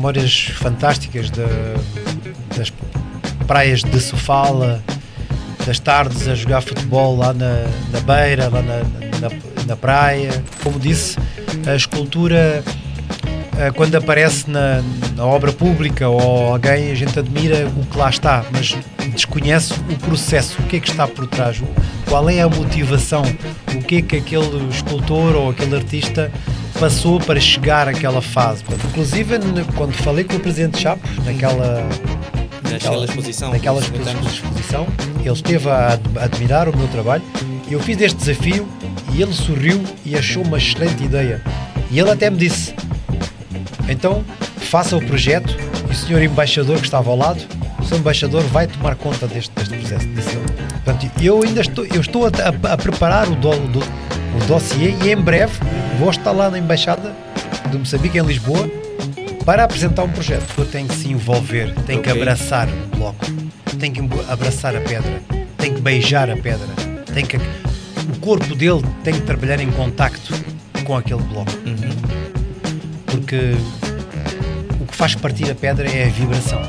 memórias fantásticas das praias de Sofala, das tardes a jogar futebol lá na beira, lá na praia. Como disse, a escultura, quando aparece na obra pública ou alguém, a gente admira o que lá está, mas desconhece o processo, o que é que está por trás, qual é a motivação, o que é que aquele escultor ou aquele artista passou para chegar àquela fase. Inclusive, quando falei com o Presidente Chapo, naquela exposição, ele esteve a admirar o meu trabalho. Eu fiz este desafio e ele sorriu e achou uma excelente ideia. E ele até me disse: então, faça o projeto e o senhor embaixador que estava ao lado, o senhor embaixador vai tomar conta deste processo. Portanto, eu estou a preparar o dossiê e em breve vou estar lá na Embaixada de Moçambique, em Lisboa, para apresentar um projeto. Eu tenho que se envolver, tenho que abraçar o bloco, tenho que abraçar a pedra, tenho que beijar a pedra, o corpo dele tem que trabalhar em contacto com aquele bloco. Porque o que faz partir a pedra é a vibração.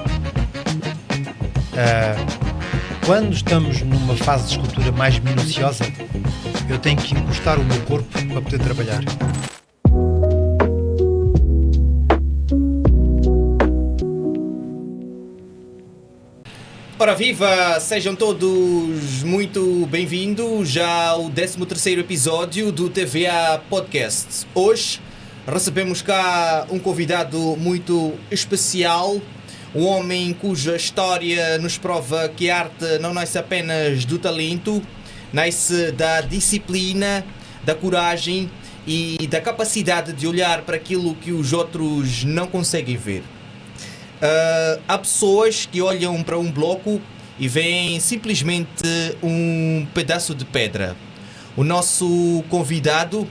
Quando estamos numa fase de escultura mais minuciosa, eu tenho que encostar o meu corpo para poder trabalhar. Ora viva, sejam todos muito bem-vindos ao 13º episódio do TVA Podcast. Hoje recebemos cá um convidado muito especial, um homem cuja história nos prova que a arte não nasce apenas do talento, nasce da disciplina, da coragem e da capacidade de olhar para aquilo que os outros não conseguem ver. Há pessoas que olham para um bloco e veem simplesmente um pedaço de pedra. O nosso convidado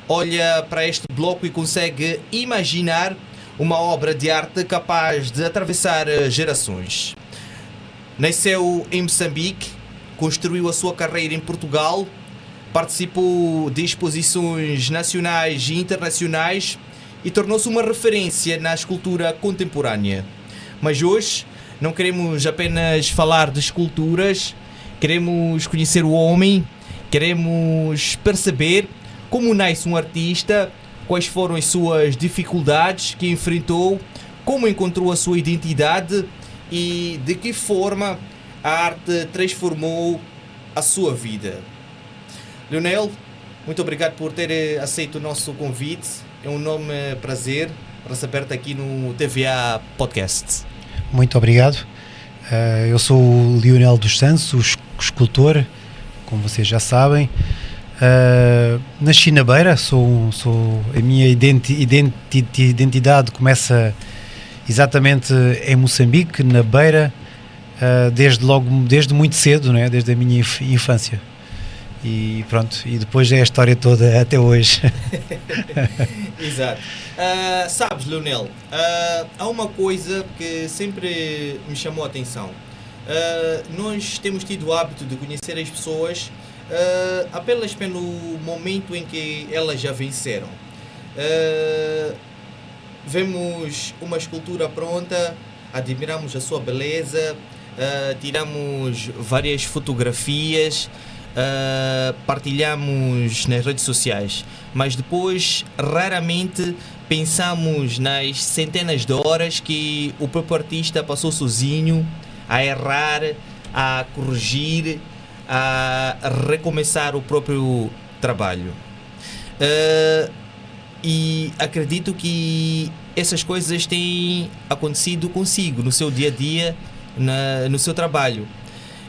olha para este bloco e consegue imaginar uma obra de arte capaz de atravessar gerações. Nasceu em Moçambique, construiu a sua carreira em Portugal, participou de exposições nacionais e internacionais e tornou-se uma referência na escultura contemporânea. Mas hoje não queremos apenas falar de esculturas, queremos conhecer o homem, queremos perceber como nasce um artista, quais foram as suas dificuldades que enfrentou, como encontrou a sua identidade e de que forma a arte transformou a sua vida. Leonel, muito obrigado por ter aceito o nosso convite. É um enorme prazer receber-te aqui no TVA Podcast. Muito obrigado. Eu sou o Leonel dos Santos, o escultor, como vocês já sabem. Nasci na Beira, a minha identidade começa exatamente em Moçambique, na Beira, desde muito cedo, não é? Desde a minha infância. E pronto, e depois é a história toda até hoje. Exato. Sabes, Leonel, há uma coisa que sempre me chamou a atenção. Nós temos tido o hábito de conhecer as pessoas apenas pelo momento em que elas já venceram. Vemos uma escultura pronta, admiramos a sua beleza, tiramos várias fotografias, partilhamos nas redes sociais, mas depois raramente pensamos nas centenas de horas que o próprio artista passou sozinho a errar, a corrigir, a recomeçar o próprio trabalho. E acredito que essas coisas têm acontecido consigo no seu dia a dia, no seu trabalho.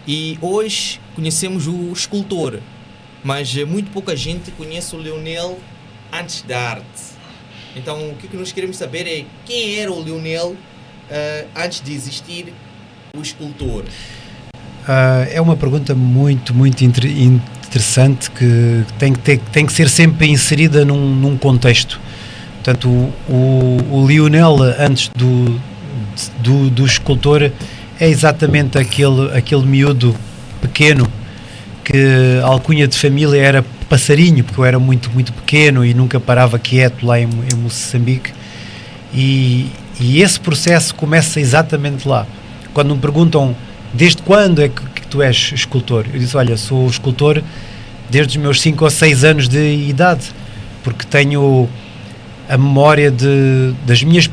E hoje conhecemos o escultor, mas muito pouca gente conhece o Leonel antes da arte. Então o que nós queremos saber é quem era o Leonel antes de existir o escultor. É uma pergunta muito interessante que tem que ser sempre inserida num contexto. Portanto, o Leonel antes do escultor é exatamente aquele miúdo pequeno que a alcunha de família era passarinho, porque eu era muito pequeno e nunca parava quieto lá em Moçambique, e E esse processo começa exatamente lá. Quando me perguntam desde quando é que tu és escultor, eu disse, olha, sou escultor desde os meus 5 ou 6 anos de idade, porque tenho a memória das minhas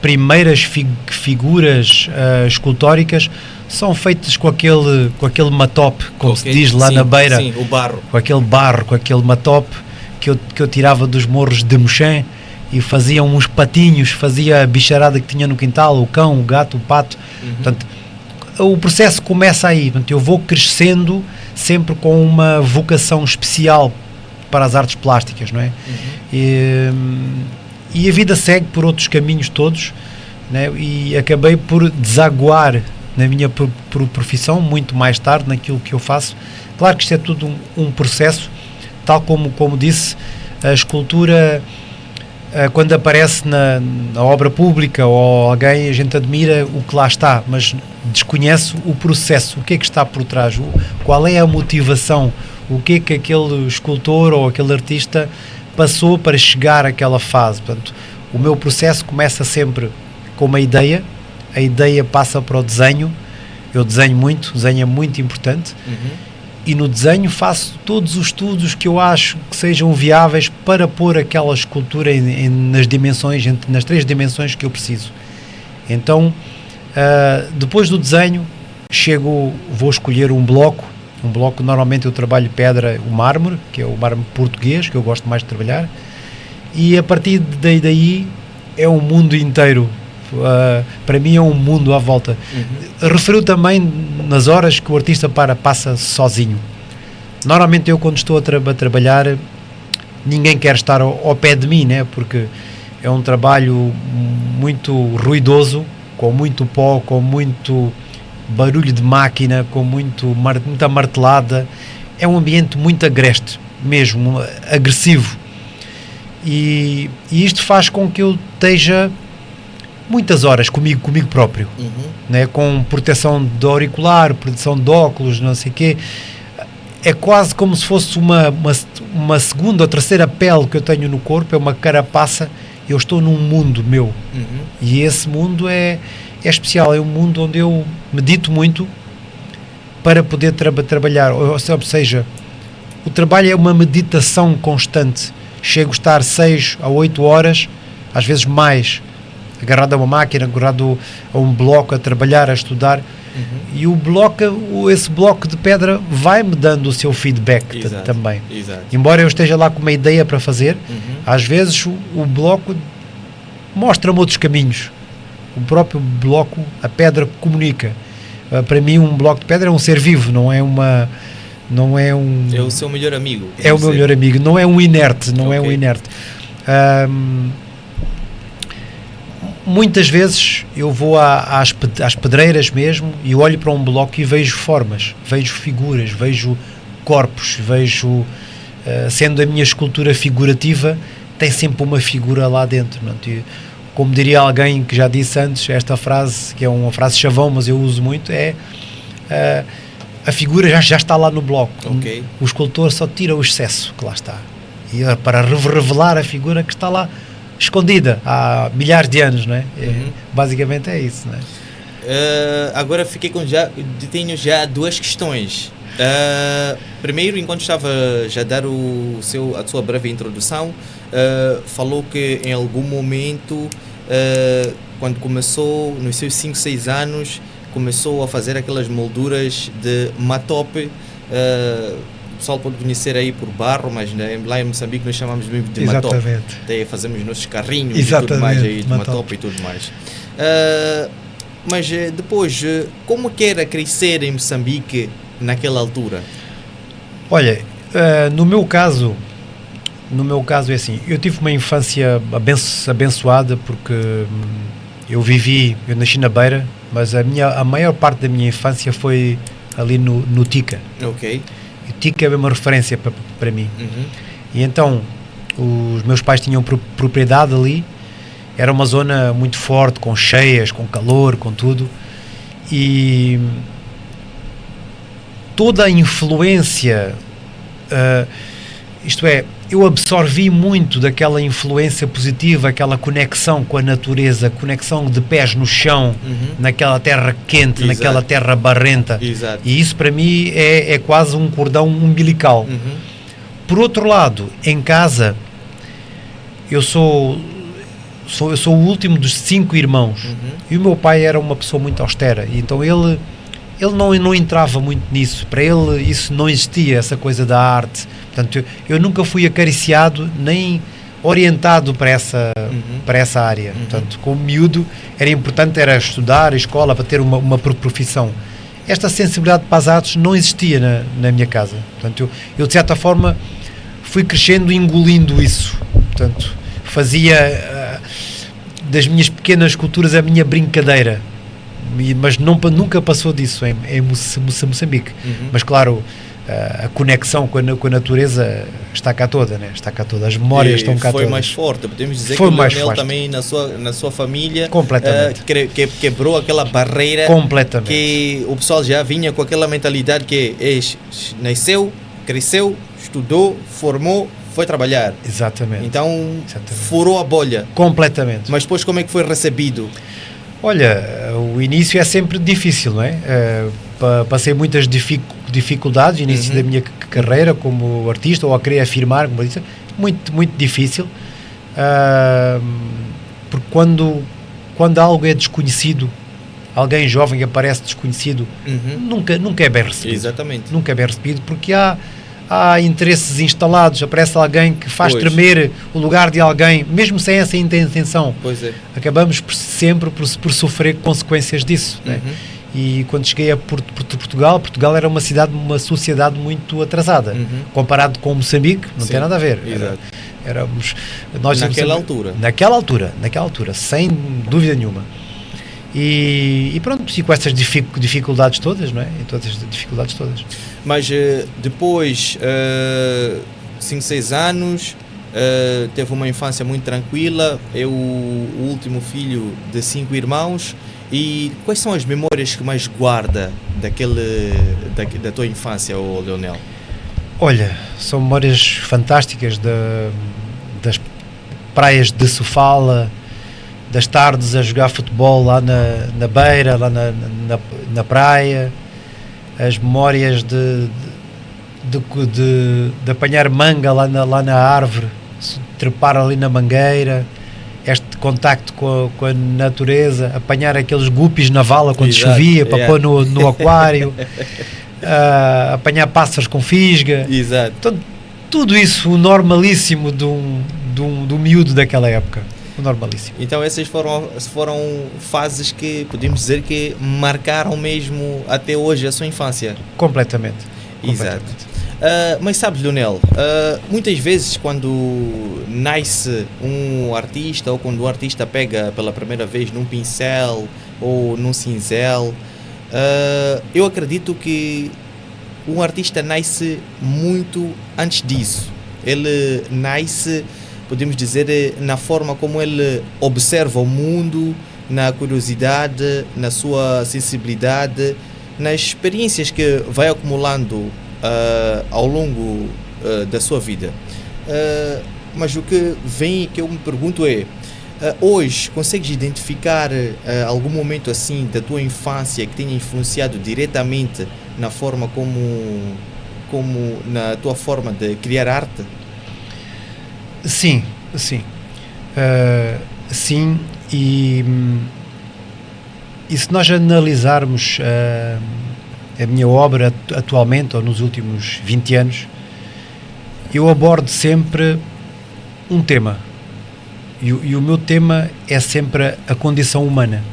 primeiras figuras escultóricas são feitas com aquele matope, como se diz lá na beira, sim, o barro. com aquele barro, com aquele matope que eu tirava dos morros de Mochém e fazia uns patinhos, fazia a bicharada que tinha no quintal, o cão, o gato, o pato. Portanto, o processo começa aí. Portanto, eu vou crescendo sempre com uma vocação especial para as artes plásticas, não é? E a vida segue por outros caminhos todos, né? E acabei por desaguar na minha profissão muito mais tarde naquilo que eu faço. Claro que isto é tudo um processo, tal como disse, a escultura quando aparece na obra pública ou alguém, a gente admira o que lá está, mas desconhece o processo, o que é que está por trás, qual é a motivação, o que é que aquele escultor ou aquele artista passou para chegar àquela fase. Portanto, o meu processo começa sempre com uma ideia, a ideia passa para o desenho, eu desenho muito, desenho é muito importante, e no desenho faço todos os estudos que eu acho que sejam viáveis para pôr aquela escultura nas dimensões, nas 3 dimensões que eu preciso. Então, depois do desenho, vou escolher um bloco, normalmente eu trabalho pedra, o mármore, que é o mármore português, que eu gosto mais de trabalhar, e a partir daí é um mundo inteiro. Para mim é um mundo à volta. Referiu também nas horas que o artista passa sozinho. Normalmente eu, quando estou a trabalhar, ninguém quer estar ao pé de mim, né? Porque é um trabalho muito ruidoso, com muito pó, com muito barulho de máquina, com muita martelada. É um ambiente muito agreste, mesmo agressivo, e isto faz com que eu esteja muitas horas comigo próprio, né? Com proteção de auricular, proteção de óculos, não sei o quê. É quase como se fosse uma segunda ou terceira pele que eu tenho no corpo, é uma carapaça. Eu estou num mundo meu, e esse mundo é especial, é um mundo onde eu medito muito para poder trabalhar, ou seja, o trabalho é uma meditação constante. Chego a estar 6 a 8 horas, às vezes mais, agarrado a uma máquina, agarrado a um bloco, a trabalhar, a estudar, e esse bloco de pedra vai-me dando o seu feedback também. Exato. Embora eu esteja lá com uma ideia para fazer, às vezes o bloco mostra-me outros caminhos. O próprio bloco, a pedra comunica. Para mim um bloco de pedra é um ser vivo, não é um... É o seu melhor amigo. É o meu melhor amigo, não é um inerte, é um inerte. Muitas vezes eu vou às pedreiras mesmo e olho para um bloco e vejo formas, vejo figuras, vejo corpos, vejo, sendo a minha escultura figurativa, tem sempre uma figura lá dentro, não é? Como diria alguém que já disse antes, esta frase, que é uma frase chavão, mas eu uso muito, a figura já está lá no bloco. O escultor só tira o excesso que lá está, e para revelar a figura que está lá escondida há milhares de anos, não é? Basicamente é isso, não é? Agora tenho já 2 questões. Primeiro, enquanto estava já a dar a sua breve introdução, falou que em algum momento, quando começou, nos seus 5, 6 anos, começou a fazer aquelas molduras de matope. O pessoal pode conhecer aí por barro, mas lá em Moçambique nós chamamos mesmo de matope. Até fazemos nossos carrinhos e tudo mais aí, de matope e tudo mais. Mas depois, como que era crescer em Moçambique naquela altura? Olha, no meu caso é assim, eu tive uma infância abençoada, porque eu nasci na Beira, mas a maior parte da minha infância foi ali no Tica. O Tica é uma referência para mim. E então os meus pais tinham propriedade ali, era uma zona muito forte, com cheias, com calor, com tudo, e toda a influência, isto é, eu absorvi muito daquela influência positiva, aquela conexão com a natureza, conexão de pés no chão, naquela terra quente, Exato. naquela terra barrenta. Exato. E isso para mim é quase um cordão umbilical. Por outro lado, em casa, eu sou o último dos 5 irmãos. E o meu pai era uma pessoa muito austera. E então ele não entrava muito nisso. Para ele isso não existia, essa coisa da arte. Portanto, eu nunca fui acariciado nem orientado para essa área. Portanto, como miúdo, era importante estudar a escola para ter uma profissão. Esta sensibilidade para as artes não existia na minha casa. Portanto, eu de certa forma fui crescendo engolindo isso. Portanto, fazia das minhas pequenas culturas a minha brincadeira, mas nunca passou disso em Moçambique. Mas claro, a conexão com a natureza está cá toda, né? Está cá toda, as memórias estão cá todas. Foi mais forte, podemos dizer Foi que o mais Leonel forte. também na sua família Completamente. Quebrou aquela barreira Completamente. que o pessoal já vinha com aquela mentalidade que nasceu, cresceu, estudou, formou, foi trabalhar. Exatamente. Então Exatamente. furou a bolha. Completamente. Mas depois como é que foi recebido? Olha, o início é sempre difícil, não é? Passei muitas dificuldades no início da minha carreira como artista, ou a querer afirmar como artista, muito difícil, porque quando algo é desconhecido, alguém jovem que aparece desconhecido, nunca é bem recebido. Exatamente. Nunca é bem recebido, porque há interesses instalados, aparece alguém que faz tremer o lugar de alguém, mesmo sem essa intenção. Pois é. Acabamos sempre por sofrer consequências disso, né? E quando cheguei a Portugal era uma sociedade muito atrasada, comparado com Moçambique, não tem nada a ver. Nós naquela altura, sem dúvida nenhuma. E pronto, e com essas dificuldades todas, não é? E todas as dificuldades todas. Mas depois, 5, 6 anos, teve uma infância muito tranquila, é o último filho de 5 irmãos. E quais são as memórias que mais guarda da tua infância, Leonel? Olha, são memórias fantásticas das praias de Sofala, das tardes a jogar futebol lá na beira, lá na praia, as memórias de apanhar manga lá na árvore, trepar ali na mangueira, este contacto com a natureza, apanhar aqueles guppies na vala quando chovia para pôr no aquário, apanhar pássaros com fisga. Exato. Então, tudo isso, o normalíssimo do miúdo daquela época. O normalíssimo. Então essas foram fases que podemos dizer que marcaram mesmo até hoje a sua infância. Completamente. Exato. Mas sabes, Leonel, muitas vezes quando nasce um artista ou quando um artista pega pela primeira vez num pincel ou num cinzel, eu acredito que um artista nasce muito antes disso. Ele nasce, podemos dizer, na forma como ele observa o mundo, na curiosidade, na sua sensibilidade, nas experiências que vai acumulando ao longo da sua vida. Mas o que eu me pergunto é, hoje consegues identificar algum momento assim da tua infância que tenha influenciado diretamente na forma como na tua forma de criar arte? Sim. Sim, e se nós analisarmos a minha obra atualmente, ou nos últimos 20 anos, eu abordo sempre um tema. E o meu tema é sempre a condição humana.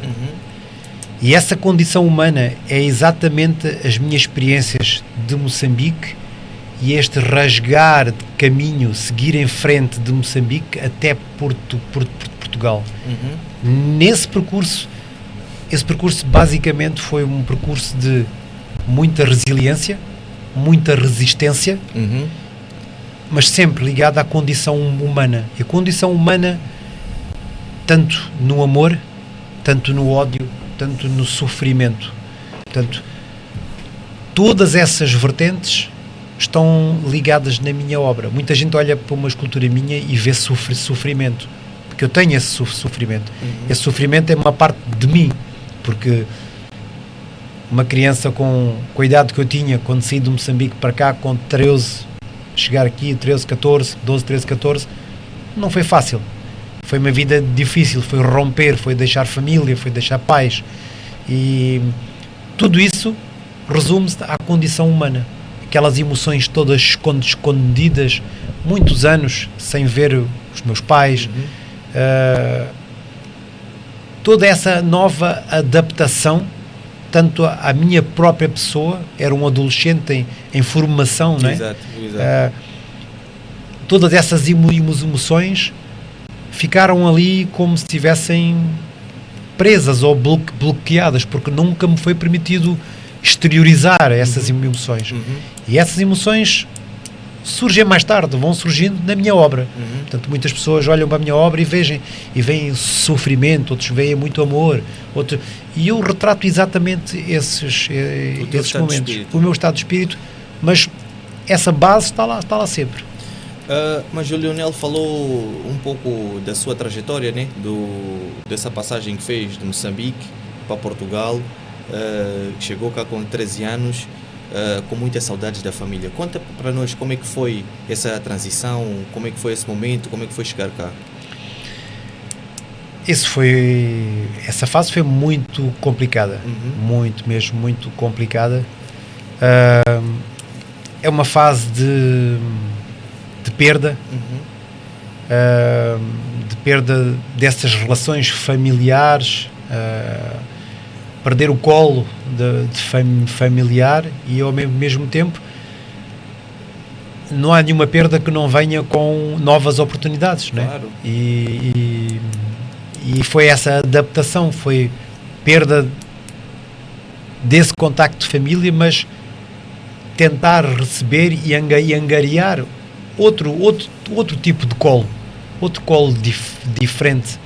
E essa condição humana é exatamente as minhas experiências de Moçambique e este rasgar de caminho, seguir em frente de Moçambique até Portugal. Esse percurso basicamente foi um percurso de muita resiliência, muita resistência, mas sempre ligado à condição humana. E a condição humana, tanto no amor, tanto no ódio, tanto no sofrimento. Portanto, todas essas vertentes estão ligadas na minha obra. Muita gente olha para uma escultura minha e vê sofrimento, porque eu tenho esse sofrimento. Esse sofrimento é uma parte de mim, porque uma criança com a idade que eu tinha quando saí de Moçambique para cá, com 13, chegar aqui 13, 14, 12, 13, 14, não foi fácil. Foi uma vida difícil, foi romper, foi deixar família, foi deixar pais. E tudo isso resume-se à condição humana. Aquelas emoções todas escondidas, muitos anos sem ver os meus pais. Toda essa nova adaptação, tanto à minha própria pessoa, era um adolescente em formação, não é? Exato. Todas essas emoções ficaram ali como se estivessem presas ou bloqueadas, porque nunca me foi permitido exteriorizar essas emoções. E essas emoções surgem mais tarde, vão surgindo na minha obra. Portanto, muitas pessoas olham para a minha obra e veem sofrimento, outros veem muito amor, e eu retrato exatamente esses momentos, o meu estado de espírito, mas essa base está lá sempre. Mas o Leonel falou um pouco da sua trajetória, né? Dessa passagem que fez de Moçambique para Portugal, chegou cá com 13 anos, com muitas saudades da família. Conta para nós como é que foi essa transição, como é que foi esse momento, como é que foi chegar cá. Essa fase foi muito complicada, muito complicada. É uma fase de perda, de perda dessas relações familiares, perder o colo de familiar, e ao mesmo tempo não há nenhuma perda que não venha com novas oportunidades, não é? Claro. E foi essa adaptação, foi perda desse contacto de família, mas tentar receber e angariar outro tipo de colo, outro colo diferente,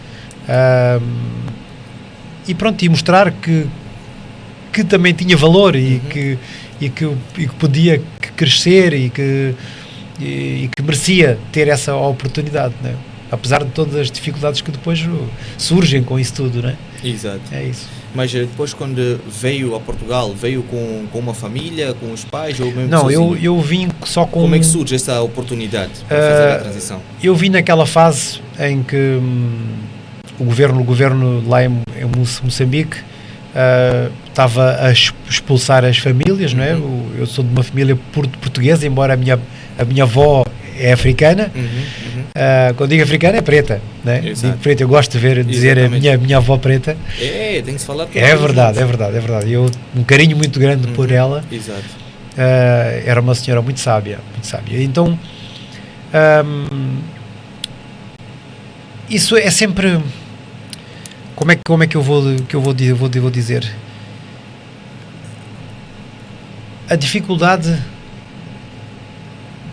e pronto, e mostrar que também tinha valor e que podia crescer e que merecia ter essa oportunidade, né? Apesar de todas as dificuldades que depois surgem com isso tudo, né? Exato. É isso. Mas depois, quando veio a Portugal, veio com uma família, com os pais, ou mesmo Não, sozinho? eu vim só com... Como é que surge essa oportunidade para fazer a transição? Eu vim naquela fase em que o governo lá em Moçambique estava a expulsar as famílias, não é? Eu sou de uma família portuguesa, embora a minha avó é africana. Quando digo africana é preta, né? Digo preta, eu gosto de dizer a minha avó preta. Tem que se falar. É verdade. Eu um carinho muito grande por ela. Exato. Era uma senhora muito sábia. Então isso é sempre... Como é que eu vou dizer? A dificuldade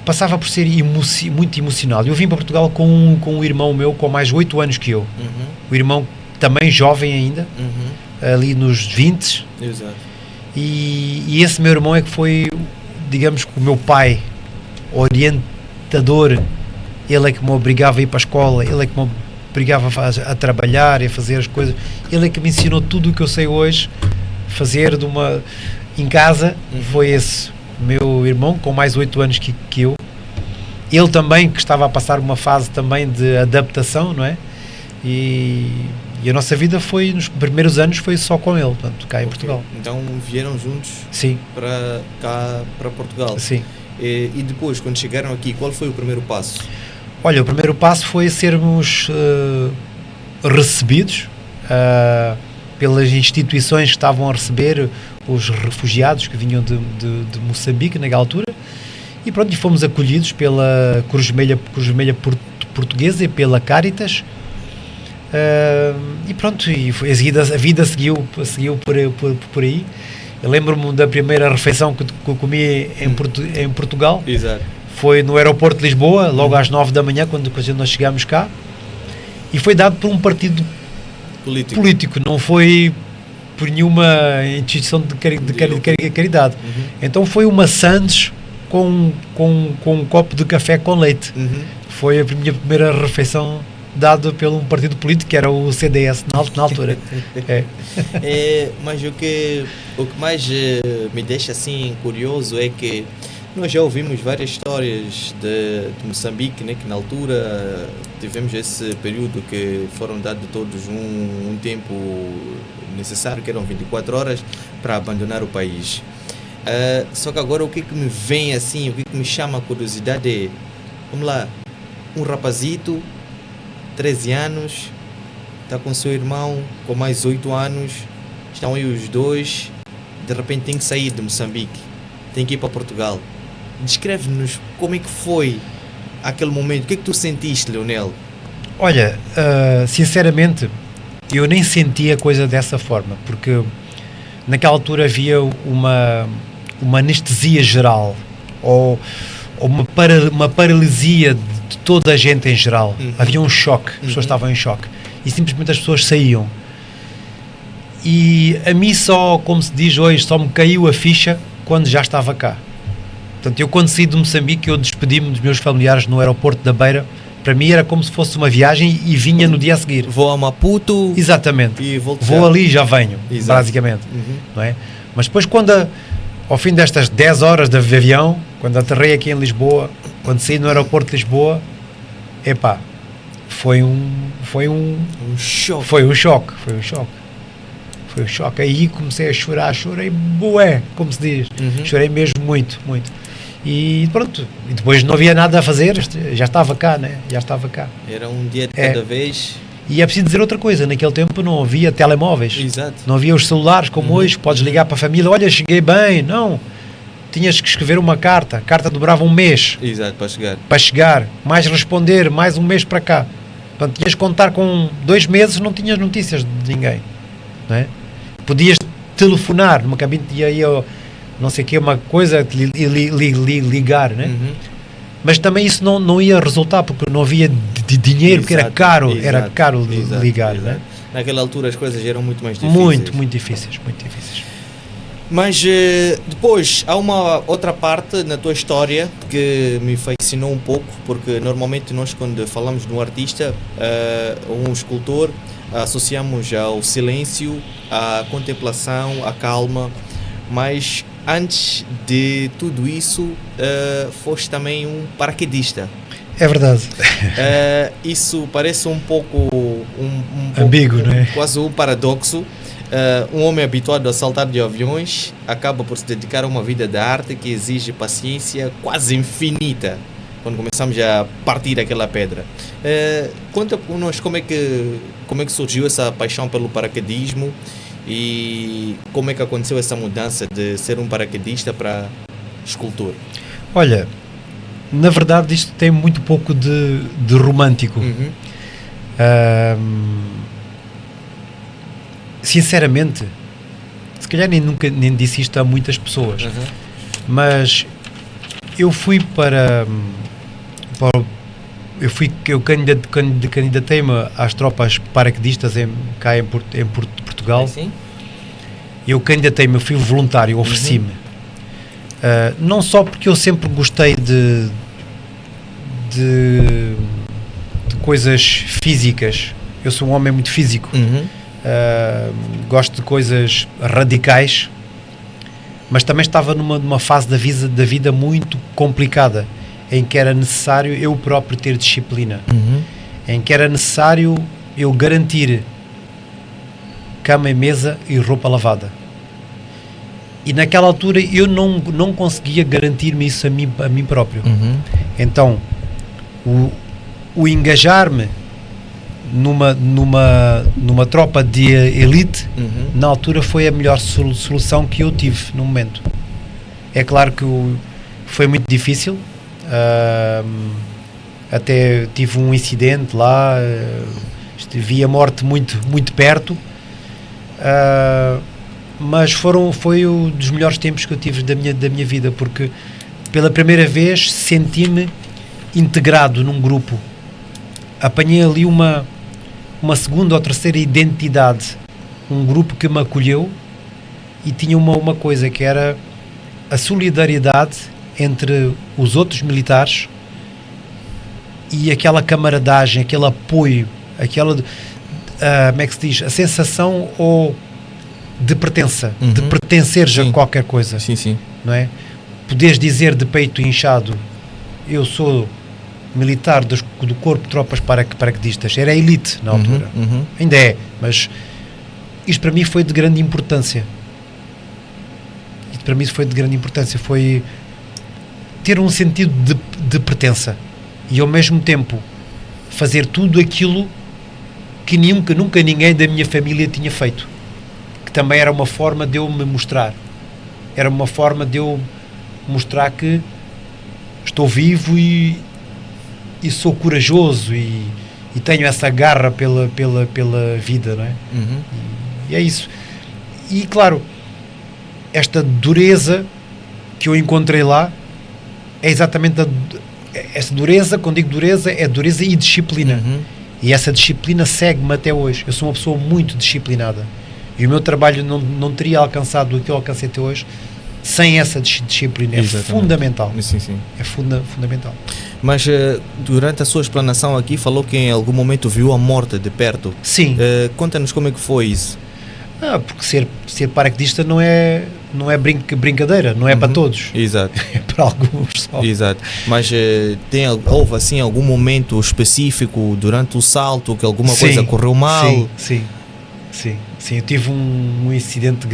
passava por ser muito emocional. Eu vim para Portugal com um irmão meu com mais 8 anos que eu. O irmão também jovem ainda, ali nos 20. Exato. E esse meu irmão é que foi, digamos, o meu pai, orientador. Ele é que me obrigava a ir para a escola, ele é que me obrigava a trabalhar e a fazer as coisas. Ele é que me ensinou tudo o que eu sei hoje fazer em casa. Foi esse meu irmão com mais 8 anos que eu. Ele também, que estava a passar uma fase também de adaptação, não é? E a nossa vida foi, nos primeiros anos, foi só com ele, portanto, cá em Portugal. Então vieram juntos? Sim. Para cá, para Portugal? Sim. E depois, quando chegaram aqui, qual foi o primeiro passo? Olha, o primeiro passo foi sermos recebidos pelas instituições que estavam a receber os refugiados que vinham de Moçambique naquela altura, e pronto, e fomos acolhidos pela Cruz Vermelha Portuguesa e pela Caritas, e pronto, e a vida seguiu por aí. Eu lembro-me da primeira refeição que eu comi em Portugal. Exato. Foi no aeroporto de Lisboa, logo às 9 da manhã, quando nós chegámos cá, e foi dado por um partido político, não foi por nenhuma instituição de caridade. Então foi uma sandes com um copo de café com leite. Foi a minha primeira refeição dada por um partido político que era o CDS na altura. Mas o que mais me deixa assim curioso é que nós já ouvimos várias histórias de Moçambique, né, que na altura tivemos esse período que foram dados todos um tempo necessário, que eram 24 horas, para abandonar o país. Só que agora o que me vem assim, o que me chama a curiosidade é, vamos lá, um rapazito, 13 anos, está com seu irmão com mais 8 anos, estão aí os dois, de repente tem que sair de Moçambique, tem que ir para Portugal. Descreve-nos como é que foi aquele momento, o que é que tu sentiste, Leonel? Olha, sinceramente, eu nem senti a coisa dessa forma, porque naquela altura havia uma anestesia geral, ou uma paralisia de toda a gente em geral. Havia um choque, as pessoas estavam em choque, e simplesmente as pessoas saíam. E a mim só, como se diz hoje, só me caiu a ficha quando já estava cá. Portanto, eu quando saí de Moçambique, eu despedi-me dos meus familiares no aeroporto da Beira. Para mim era como se fosse uma viagem e vinha no dia a seguir. Vou a Maputo. Exatamente. E volto vou já. Ali e já venho. Exato. Basicamente. Não é? Mas depois ao fim destas 10 horas de avião, quando aterrei aqui em Lisboa, quando saí no aeroporto de Lisboa, foi um choque. Foi um choque. Aí comecei a chorar, chorei bué, como se diz. Chorei mesmo muito. E pronto, e depois não havia nada a fazer, já estava cá, né? Era um dia de cada vez. E é preciso dizer outra coisa, naquele tempo não havia telemóveis. Exato. Não havia os celulares como hoje, podes ligar para a família, olha, cheguei bem, não. Tinhas que escrever uma carta, a carta durava um mês. Exato, para chegar, mais responder, mais um mês para cá. Portanto, tinhas que contar com 2 meses, não tinhas notícias de ninguém, não é? Podias telefonar numa cabine e aí não sei o que, uma coisa, ligar, né? Mas também isso não ia resultar, porque não havia dinheiro, porque era caro ligar, né? Naquela altura as coisas eram muito mais difíceis. Muito difíceis. Mas depois há uma outra parte na tua história que me fascinou um pouco, porque normalmente nós quando falamos de um artista, um escultor, associamos ao silêncio, à contemplação, à calma, mas antes de tudo isso, foste também um paraquedista. É verdade. Isso parece um pouco ambíguo, não é? Quase um paradoxo. Um homem habituado a saltar de aviões acaba por se dedicar a uma vida de arte que exige paciência quase infinita quando começamos a partir aquela pedra. Conta por nós como é que surgiu essa paixão pelo paraquedismo e como é que aconteceu essa mudança de ser um paraquedista para escultor. Olha, na verdade isto tem muito pouco de romântico. Sinceramente, se calhar nem disse isto a muitas pessoas, mas eu fui eu candidatei-me às tropas paraquedistas cá em Portugal. Sim? Eu candidatei-me, eu fui voluntário, ofereci-me. Não só porque eu sempre gostei de coisas físicas, eu sou um homem muito físico. Gosto de coisas radicais, mas também estava numa fase da vida muito complicada, em que era necessário eu próprio ter disciplina, em que era necessário eu garantir cama e mesa e roupa lavada. E naquela altura eu não conseguia garantir-me isso a mim próprio. Então o engajar-me numa tropa de elite, na altura foi a melhor solução que eu tive no momento. É claro que foi muito difícil, até tive um incidente lá, vi a morte muito perto, mas foi um dos melhores tempos que eu tive da minha vida, porque pela primeira vez senti-me integrado num grupo, apanhei ali uma segunda ou terceira identidade, um grupo que me acolheu e tinha uma coisa que era a solidariedade entre os outros militares e aquela camaradagem, aquele apoio, aquela, como é que se diz, a sensação ou de pertença, de pertenceres a qualquer coisa. Sim, sim. Não é? Poderes dizer de peito inchado, eu sou militar do Corpo de Tropas Paraquedistas, era a elite na altura, ainda é, mas isto para mim foi de grande importância. Foi ter um sentido de pertença e ao mesmo tempo fazer tudo aquilo que nunca ninguém da minha família tinha feito, que também era uma forma de eu me mostrar, era uma forma de eu mostrar que estou vivo e sou corajoso e tenho essa garra pela vida, não é? E é isso. E claro, esta dureza que eu encontrei lá é exatamente essa dureza. Quando digo dureza, é dureza e disciplina. E essa disciplina segue-me até hoje. Eu sou uma pessoa muito disciplinada e o meu trabalho não teria alcançado o que eu alcancei até hoje sem essa disciplina. Exatamente. É fundamental. Sim. É fundamental. Mas durante a sua explanação aqui falou que em algum momento viu a morte de perto. Sim. Conta-nos como é que foi isso. Porque ser paraquedista não é brincadeira, não é para todos. Exato. É para alguns só. Exato. Mas houve assim algum momento específico durante o salto que alguma coisa correu mal? Sim. Eu tive um incidente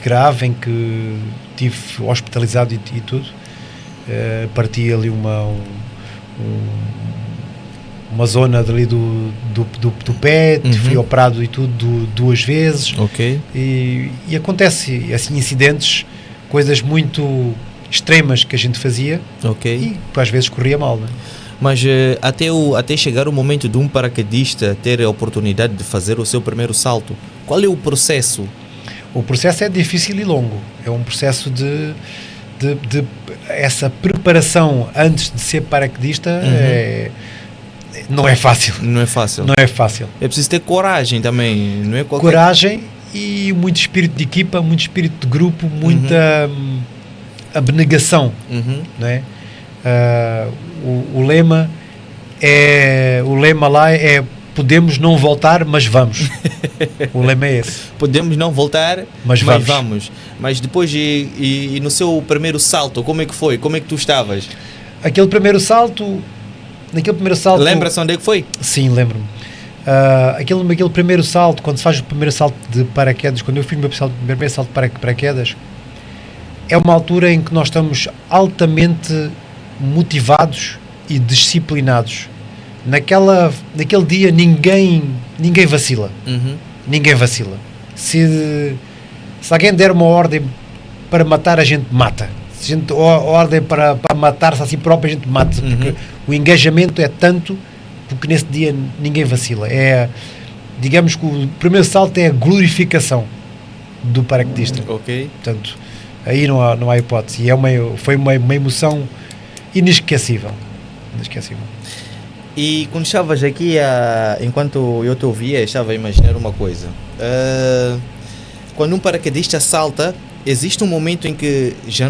grave em que estive hospitalizado e tudo. Parti ali uma zona dali do pé, fui operado e tudo 2 vezes. Ok. E acontece assim incidentes, coisas muito extremas que a gente fazia. Ok. E às vezes corria mal, não é? Mas até chegar o momento de um paraquedista ter a oportunidade de fazer o seu primeiro salto, qual é o processo? O processo é difícil e longo. É um processo de essa preparação antes de ser paraquedista. Não é fácil. Não é fácil. Não é fácil. É preciso ter coragem também, não é qualquer... Coragem e muito espírito de equipa, muito espírito de grupo, muita abnegação, não é? O lema lá é podemos não voltar, mas vamos. O lema é esse. Podemos não voltar, mas vamos. Mas depois e no seu primeiro salto, como é que foi? Como é que tu estavas? Naquele primeiro salto... Lembra-se onde é que foi? Sim, lembro-me. Aquele primeiro salto, quando se faz o primeiro salto de paraquedas, quando eu fiz o meu primeiro salto de paraquedas, é uma altura em que nós estamos altamente motivados e disciplinados. Naquele dia ninguém vacila. Ninguém vacila. Se alguém der uma ordem para matar, a gente mata. Se a gente ordem para matar-se a si próprio, a gente mata, porque o engajamento é tanto, porque nesse dia ninguém vacila. Digamos que o primeiro salto é a glorificação do paraquedista. Ok. Portanto, aí não há hipótese. E foi uma emoção inesquecível. E quando estavas aqui, enquanto eu te ouvia, estava a imaginar uma coisa. Quando um paraquedista salta, existe um momento em que já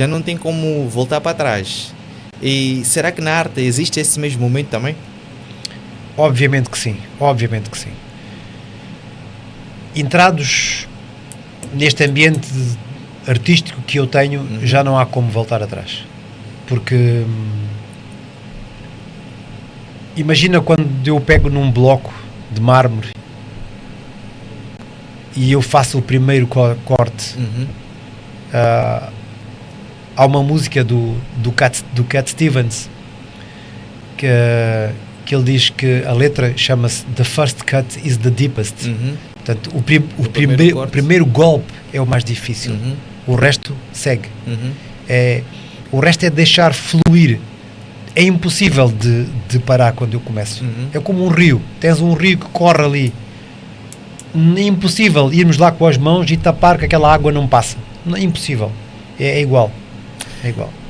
não tem como voltar para trás. E será que na arte existe esse mesmo momento também? Obviamente que sim. Entrados neste ambiente artístico que eu tenho, já não há como voltar atrás. Porque imagina quando eu pego num bloco de mármore e eu faço o primeiro corte. Há uma música do Cat Stevens que ele diz que a letra chama-se The First Cut is the Deepest. Portanto, o primeiro golpe é o mais difícil. O resto segue. O resto é deixar fluir. É impossível de parar quando eu começo. É como um rio. Tens um rio que corre ali. É impossível irmos lá com as mãos e tapar que aquela água não passa. Não, é impossível. É igual.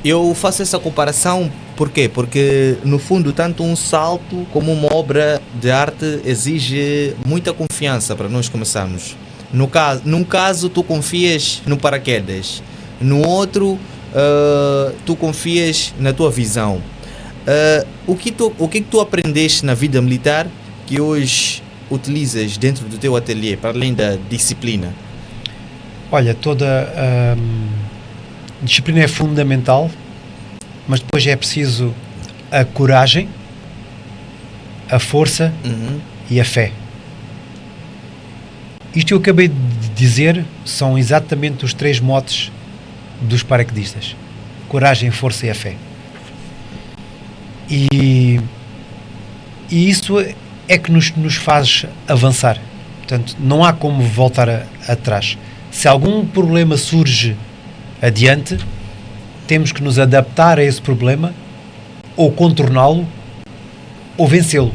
Eu faço essa comparação, por quê? Porque no fundo tanto um salto como uma obra de arte exige muita confiança para nós começarmos. Num caso tu confias no paraquedas, no outro tu confias na tua visão. O que que tu aprendeste na vida militar que hoje utilizas dentro do teu ateliê, para além da disciplina? Olha, toda disciplina é fundamental, mas depois é preciso a coragem, a força e a fé. Isto que eu acabei de dizer são exatamente os 3 motes dos paraquedistas: coragem, força e a fé. E isso é que nos faz avançar. Portanto, não há como voltar atrás. Se algum problema surge adiante, temos que nos adaptar a esse problema, ou contorná-lo, ou vencê-lo.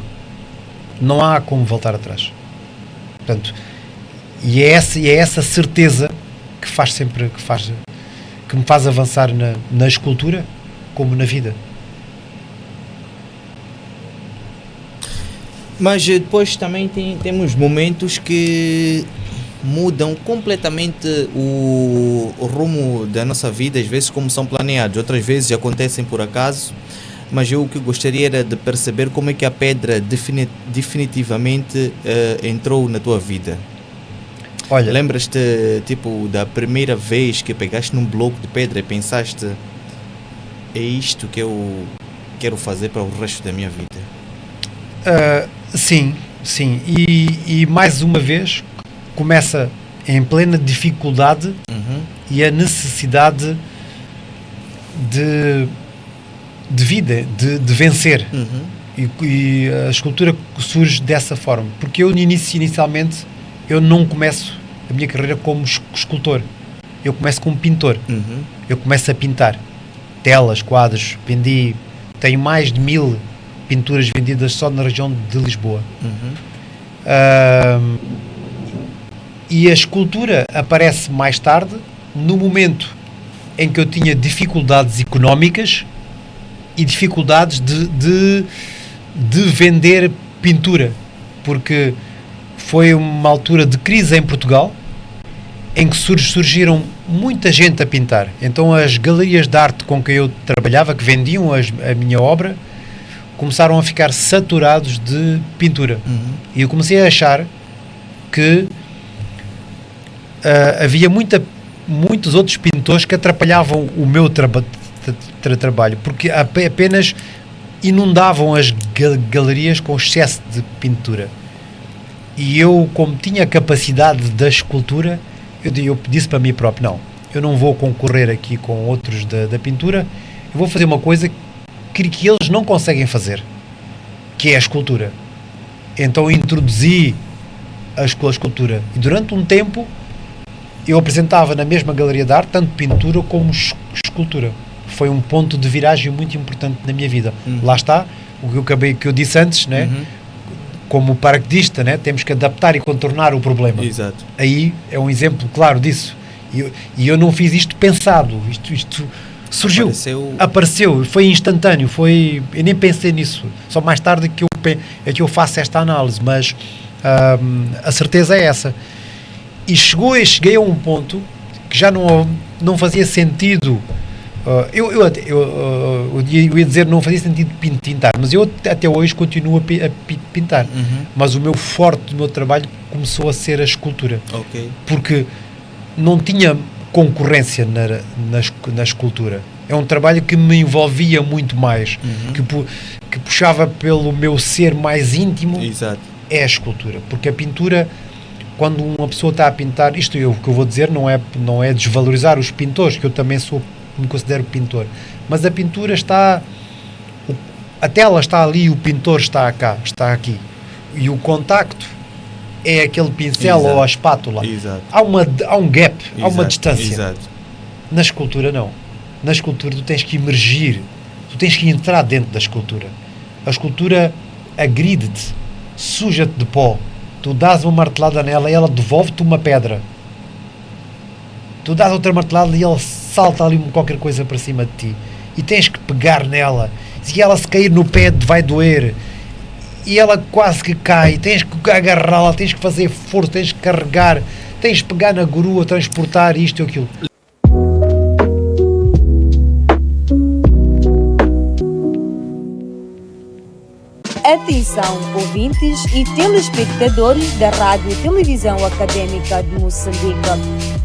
Não há como voltar atrás. Portanto, e é essa certeza que me faz avançar na escultura como na vida. Mas depois também temos momentos que mudam completamente o rumo da nossa vida, às vezes como são planeados, outras vezes acontecem por acaso, mas eu o que gostaria era de perceber como é que a pedra definitivamente entrou na tua vida. Olha, lembras-te tipo da primeira vez que pegaste num bloco de pedra e pensaste: é isto que eu quero fazer para o resto da minha vida? Sim. E mais uma vez começa em plena dificuldade e a necessidade de vida, de vencer. E a escultura surge dessa forma, porque eu inicialmente eu não começo a minha carreira como escultor, eu começo como pintor. Eu começo a pintar telas, quadros, tenho mais de 1000 pinturas vendidas só na região de Lisboa. E a escultura aparece mais tarde, no momento em que eu tinha dificuldades económicas e dificuldades de vender pintura, porque foi uma altura de crise em Portugal, em que surgiram muita gente a pintar. Então as galerias de arte com que eu trabalhava, que vendiam a minha obra, começaram a ficar saturados de pintura. E eu comecei a achar que havia muitos outros pintores que atrapalhavam o meu trabalho, porque apenas inundavam as galerias com excesso de pintura. E eu, como tinha a capacidade da escultura, eu disse para mim próprio: não, eu não vou concorrer aqui com outros da pintura, eu vou fazer uma coisa que eles não conseguem fazer, que é a escultura. Então introduzi a escultura, e durante um tempo eu apresentava na mesma galeria de arte tanto pintura como escultura. Foi um ponto de viragem muito importante na minha vida. Lá está o que eu disse antes, né? Como paraquedista, né? Temos que adaptar e contornar o problema. Exato. Aí é um exemplo claro disso. E eu não fiz isto pensado, isto surgiu, apareceu, foi instantâneo, eu nem pensei nisso, só mais tarde é que eu faço esta análise, mas a certeza é essa. E cheguei a um ponto que já não fazia sentido, eu ia dizer não fazia sentido pintar, mas eu até hoje continuo a pintar, mas o meu forte do meu trabalho começou a ser a escultura, porque não tinha concorrência na escultura. É um trabalho que me envolvia muito mais, que puxava pelo meu ser mais íntimo. Exato. É a escultura, porque a pintura, quando uma pessoa está a pintar, isto o que eu vou dizer não é desvalorizar os pintores, que eu também me considero pintor, mas a pintura a tela está ali, o pintor está aqui, e o contacto é aquele pincel. Exato. Ou a espátula. Exato. Há um gap, há uma distância. Exato. Na escultura não. Na escultura tu tens que emergir, tu tens que entrar dentro da escultura. A escultura agride-te, suja-te de pó, tu dás uma martelada nela e ela devolve-te uma pedra. Tu dás outra martelada e ela salta ali qualquer coisa para cima de ti. E tens que pegar nela. Se ela se cair no pé vai doer. E ela quase que cai, tens que agarrá-la, tens que fazer força, tens que carregar, tens que pegar na grua, transportar isto e aquilo. Atenção, ouvintes e telespectadores da Rádio e Televisão Académica de Moçambique.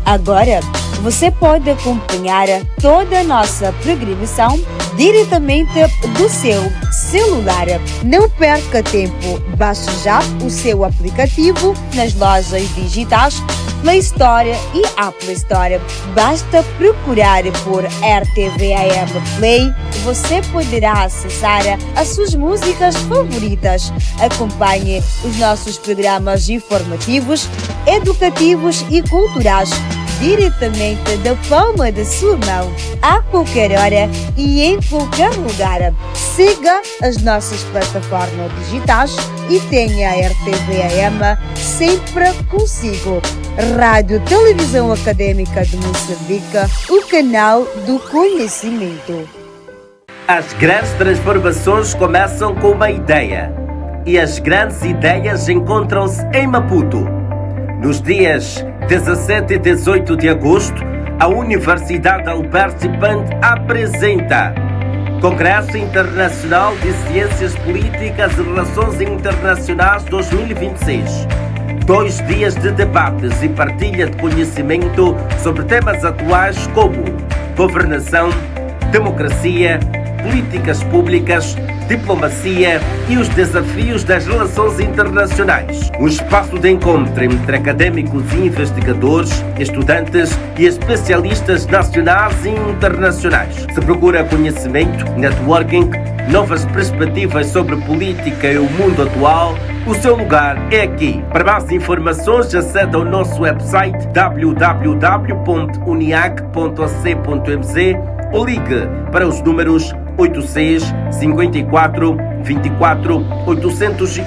Agora, você pode acompanhar toda a nossa programação diretamente do seu celular. Não perca tempo, baixe já o seu aplicativo nas lojas digitais Play Store e Apple Store. Basta procurar por RTVAM Play. Você poderá acessar as suas músicas favoritas. Acompanhe os nossos programas informativos, educativos e culturais diretamente da palma da sua mão, a qualquer hora e em qualquer lugar. Siga as nossas plataformas digitais e tenha a RTVAM sempre consigo. Rádio Televisão Académica de Moçambique, o canal do conhecimento. As grandes transformações começam com uma ideia, e as grandes ideias encontram-se em Maputo. Nos dias 17 e 18 de agosto, a Universidade Albert Cipant apresenta Congresso Internacional de Ciências Políticas e Relações Internacionais 2026. 2 dias de debates e partilha de conhecimento sobre temas atuais como governação, democracia, políticas públicas, diplomacia e os desafios das relações internacionais. Um espaço de encontro entre académicos e investigadores, estudantes e especialistas nacionais e internacionais. Se procura conhecimento, networking, novas perspectivas sobre política e o mundo atual, o seu lugar é aqui. Para mais informações, acede ao nosso website www.uniac.ac.mz ou ligue para os números 86 54 24 811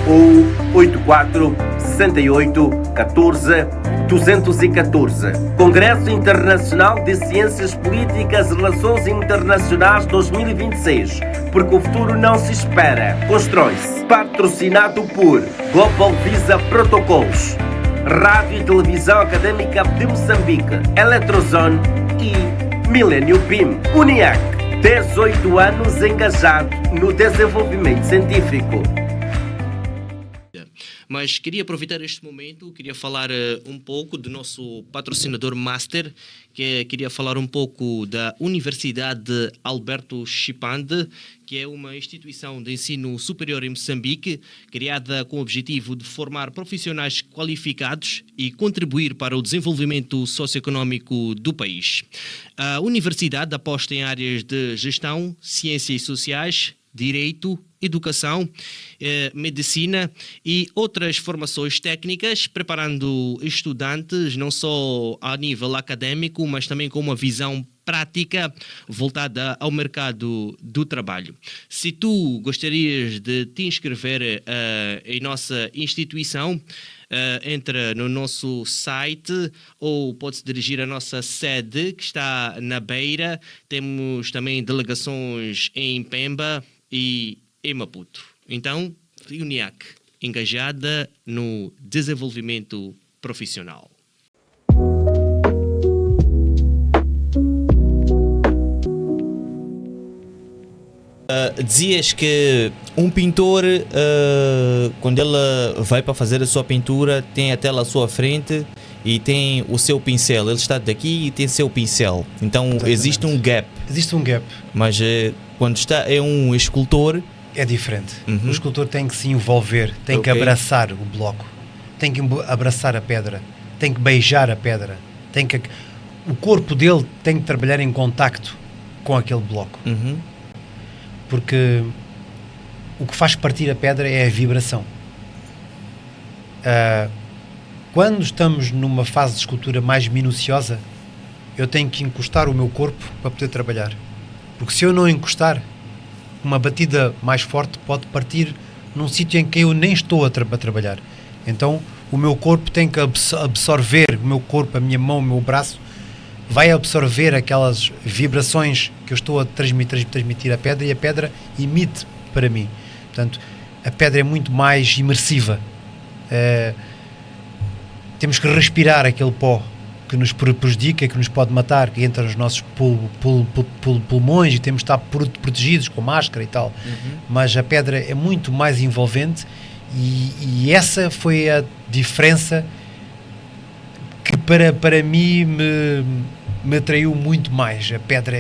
ou 84 68 14 214. Congresso Internacional de Ciências Políticas e Relações Internacionais 2026. Porque o futuro não se espera, constrói-se. Patrocinado por Global Visa Protocols, Rádio e Televisão Académica de Moçambique, Eletrozone e Millennium BIM. UNIAC, 18 anos engajado no desenvolvimento científico. Mas queria aproveitar este momento, queria falar um pouco do nosso patrocinador Master, queria falar um pouco da Universidade Alberto Chipande, que é uma instituição de ensino superior em Moçambique, criada com o objetivo de formar profissionais qualificados e contribuir para o desenvolvimento socioeconómico do país. A universidade aposta em áreas de gestão, ciências sociais, direito, educação, medicina e outras formações técnicas, preparando estudantes não só a nível académico, mas também com uma visão prática voltada ao mercado do trabalho. Se tu gostarias de te inscrever em nossa instituição, entra no nosso site ou pode-se dirigir à nossa sede, que está na Beira. Temos também delegações em Pemba e em Maputo. Então, UNIAC, engajada no desenvolvimento profissional. Dizias que um pintor, quando ele vai para fazer a sua pintura, tem a tela à sua frente e tem o seu pincel. Ele está daqui e tem seu pincel. Então, exatamente, existe um gap. Existe um gap. Mas quando é um escultor... É diferente. O escultor tem que se envolver, tem que abraçar o bloco, tem que abraçar a pedra, tem que beijar a pedra, o corpo dele tem que trabalhar em contacto com aquele bloco. Porque o que faz partir a pedra é a vibração. Quando estamos numa fase de escultura mais minuciosa, eu tenho que encostar o meu corpo para poder trabalhar. Porque se eu não encostar, uma batida mais forte pode partir num sítio em que eu nem estou a trabalhar. Então o meu corpo tem que absorver, o meu corpo, a minha mão, o meu braço, vai absorver aquelas vibrações que eu estou a transmitir à pedra, e a pedra emite para mim. Portanto, a pedra é muito mais imersiva. Temos que respirar aquele pó nos prejudica, que nos pode matar, que entra nos nossos pulmões e temos de estar protegidos com máscara e tal. Mas a pedra é muito mais envolvente e essa foi a diferença que para mim me atraiu muito mais. A pedra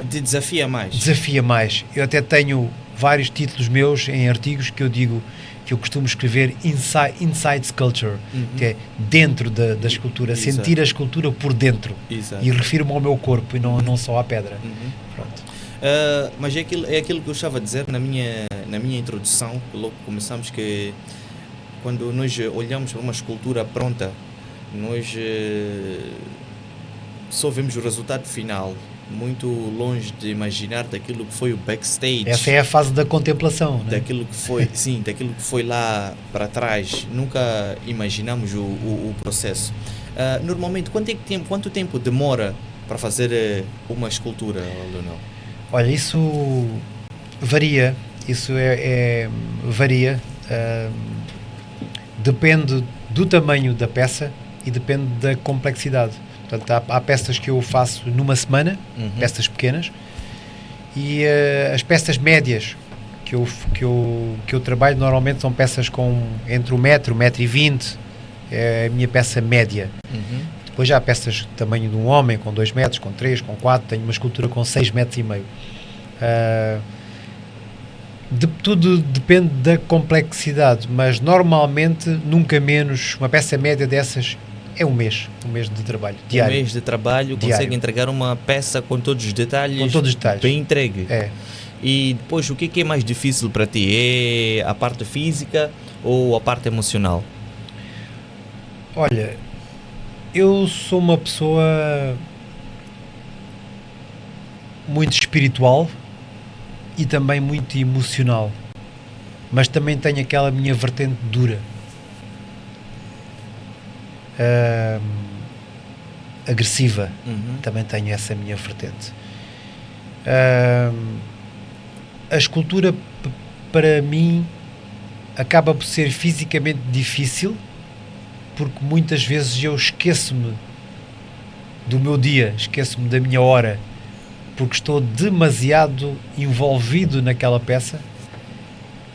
Te desafia mais. Desafia mais. Eu até tenho vários títulos meus em artigos que eu digo, que eu costumo escrever inside sculpture, que é dentro da escultura, Exato. sentir a escultura por dentro. Exato. E refiro-me ao meu corpo e não só à pedra. Pronto. Mas é aquilo que eu estava a dizer na minha introdução, que logo começamos, que quando nós olhamos para uma escultura pronta, nós só vemos o resultado final, muito longe de imaginar daquilo que foi o backstage. Essa é a fase da contemplação, né? Daquilo que foi, sim, daquilo que foi lá para trás. Nunca imaginamos o processo. Normalmente, quanto tempo demora para fazer uma escultura, Leonel? Olha, isso varia. Isso varia. Depende do tamanho da peça e depende da complexidade. Portanto, há peças que eu faço numa semana, peças pequenas, e as peças médias que eu trabalho normalmente são peças com entre 1 metro, 1,20 m, é a minha peça média. Depois já há peças de tamanho de um homem, com 2 metros, com 3, com 4, tenho uma escultura com 6,5 metros. Tudo depende da complexidade, mas normalmente nunca menos, uma peça média dessas é um mês de trabalho diário. Um mês de trabalho, consegue entregar uma peça com todos os detalhes, bem entregue. É. E depois, o que é mais difícil para ti? É a parte física ou a parte emocional? Olha, eu sou uma pessoa muito espiritual e também muito emocional, mas também tenho aquela minha vertente dura, agressiva. Também tenho essa minha vertente. A escultura para mim acaba por ser fisicamente difícil, porque muitas vezes eu esqueço-me do meu dia, esqueço-me da minha hora, porque estou demasiado envolvido naquela peça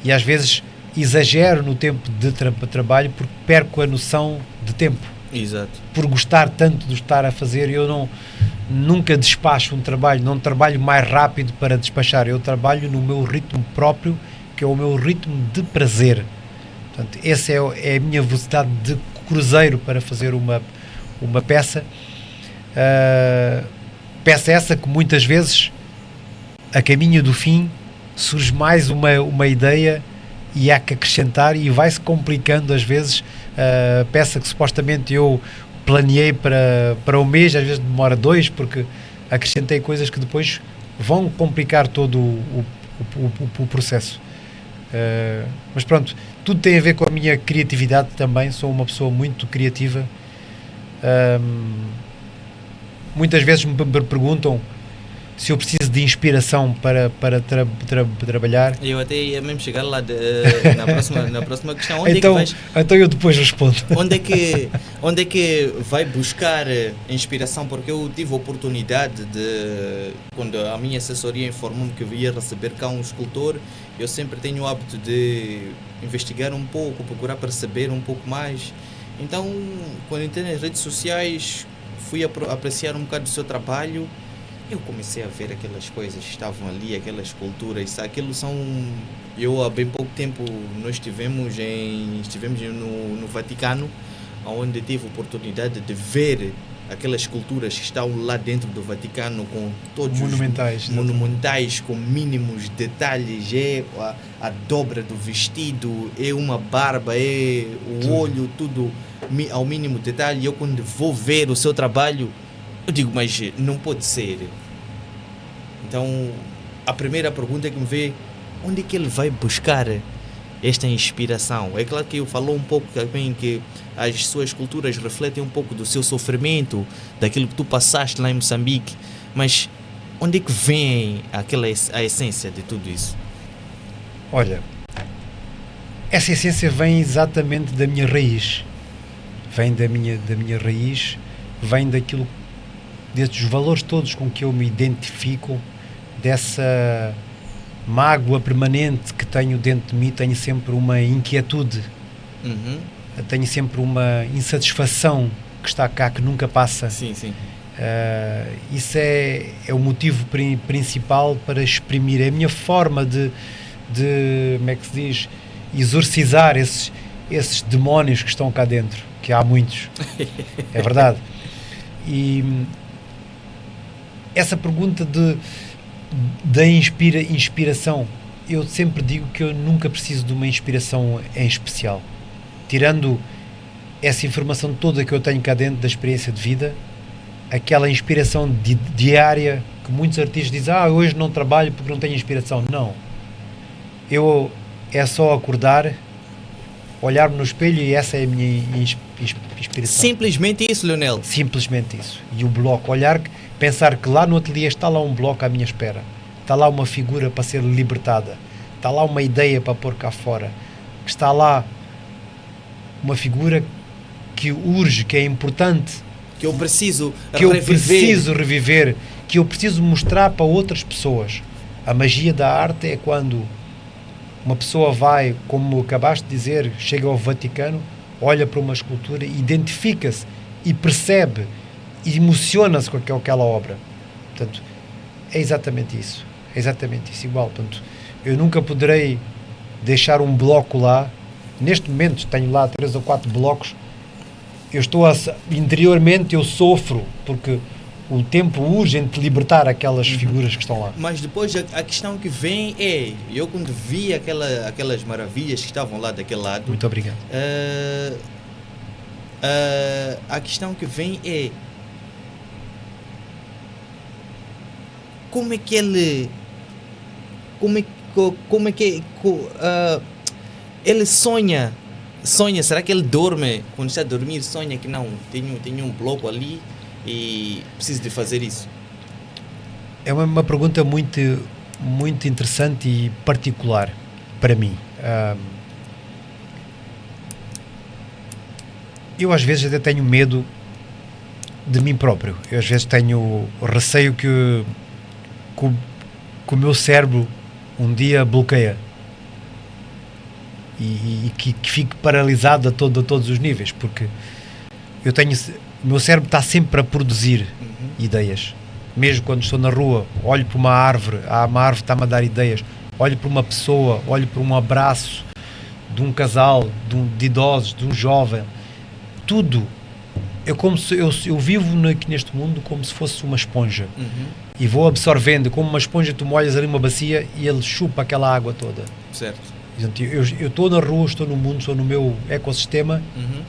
e às vezes exagero no tempo de trabalho porque perco a noção de tempo. Exato. Por gostar tanto de estar a fazer, eu nunca despacho um trabalho, não trabalho mais rápido para despachar, eu trabalho no meu ritmo próprio, que é o meu ritmo de prazer. Portanto, essa é a minha velocidade de cruzeiro para fazer uma peça. Peça essa que muitas vezes, a caminho do fim, surge mais uma ideia e há que acrescentar e vai-se complicando às vezes. A peça que supostamente eu planeei para um mês, às vezes demora 2, porque acrescentei coisas que depois vão complicar todo o processo. Mas pronto, tudo tem a ver com a minha criatividade também, sou uma pessoa muito criativa. Muitas vezes me perguntam se eu preciso de inspiração para trabalhar. Eu até ia mesmo chegar lá na próxima questão. Então eu depois respondo. Onde é que vai buscar inspiração? Porque eu tive a oportunidade de, quando a minha assessoria informou-me que eu ia receber cá um escultor, eu sempre tenho o hábito de investigar um pouco, procurar perceber um pouco mais. Então, quando entrei nas redes sociais, fui apreciar um bocado do seu trabalho. Eu comecei a ver aquelas coisas que estavam ali, aquelas esculturas, aquilo são... Eu há bem pouco tempo nós estivemos no Vaticano, onde tive a oportunidade de ver aquelas esculturas que estão lá dentro do Vaticano, com todos monumentais, com mínimos detalhes, é a dobra do vestido, é uma barba, é o olho, tudo ao mínimo detalhe. E eu, quando vou ver o seu trabalho, eu digo, mas não pode ser. Então, a primeira pergunta que me vê, onde é que ele vai buscar esta inspiração? É claro que eu falou um pouco também que as suas esculturas refletem um pouco do seu sofrimento, daquilo que tu passaste lá em Moçambique, mas onde é que vem a essência de tudo isso? Olha, essa essência vem exatamente da minha raiz. vem da minha raiz, vem desses valores todos com que eu me identifico, dessa mágoa permanente que tenho dentro de mim. Tenho sempre uma inquietude, tenho sempre uma insatisfação que está cá, que nunca passa. Sim, sim. Isso é o motivo principal para exprimir. É a minha forma de como é que se diz, exorcizar esses demónios que estão cá dentro, que há muitos. É verdade. E essa pergunta da inspiração, eu sempre digo que eu nunca preciso de uma inspiração em especial. Tirando essa informação toda que eu tenho cá dentro da experiência de vida, aquela inspiração diária que muitos artistas dizem, hoje não trabalho porque não tenho inspiração. Não. É só acordar, olhar-me no espelho e essa é a minha inspiração. Simplesmente isso, Leonel. Simplesmente isso. E o bloco, pensar que lá no ateliê está lá um bloco à minha espera. Está lá uma figura para ser libertada. Está lá uma ideia para pôr cá fora. Está lá uma figura que urge, que é importante. Que eu preciso reviver, que eu preciso mostrar para outras pessoas. A magia da arte é quando uma pessoa vai, como acabaste de dizer, chega ao Vaticano, olha para uma escultura, identifica-se e percebe, e emociona-se com aquela obra. Portanto, é exatamente isso. É exatamente isso, igual. Portanto, eu nunca poderei deixar um bloco lá. Neste momento tenho lá 3 ou 4 blocos. Interiormente eu sofro, porque o tempo urgente de libertar aquelas figuras que estão lá. Mas depois a questão que vem é, eu quando vi aquelas maravilhas que estavam lá daquele lado... Muito obrigado. A questão que vem é, como é que ele sonha, será que ele dorme, quando está a dormir sonha que não, tenho um bloco ali e preciso de fazer isso? É uma pergunta muito, muito interessante e particular para mim. Eu às vezes até tenho medo de mim próprio. Eu às vezes tenho receio que o meu cérebro um dia bloqueia e que fique paralisado a todos os níveis, porque o meu cérebro está sempre a produzir ideias. Mesmo quando estou na rua, olho para uma árvore que está-me a dar ideias, olho para uma pessoa, olho para um abraço de um casal, de idosos, de um jovem, tudo. Eu vivo aqui neste mundo como se fosse uma esponja. E vou absorvendo, como uma esponja, tu molhas ali uma bacia e ele chupa aquela água toda. Certo. Eu estou na rua, estou no mundo, estou no meu ecossistema,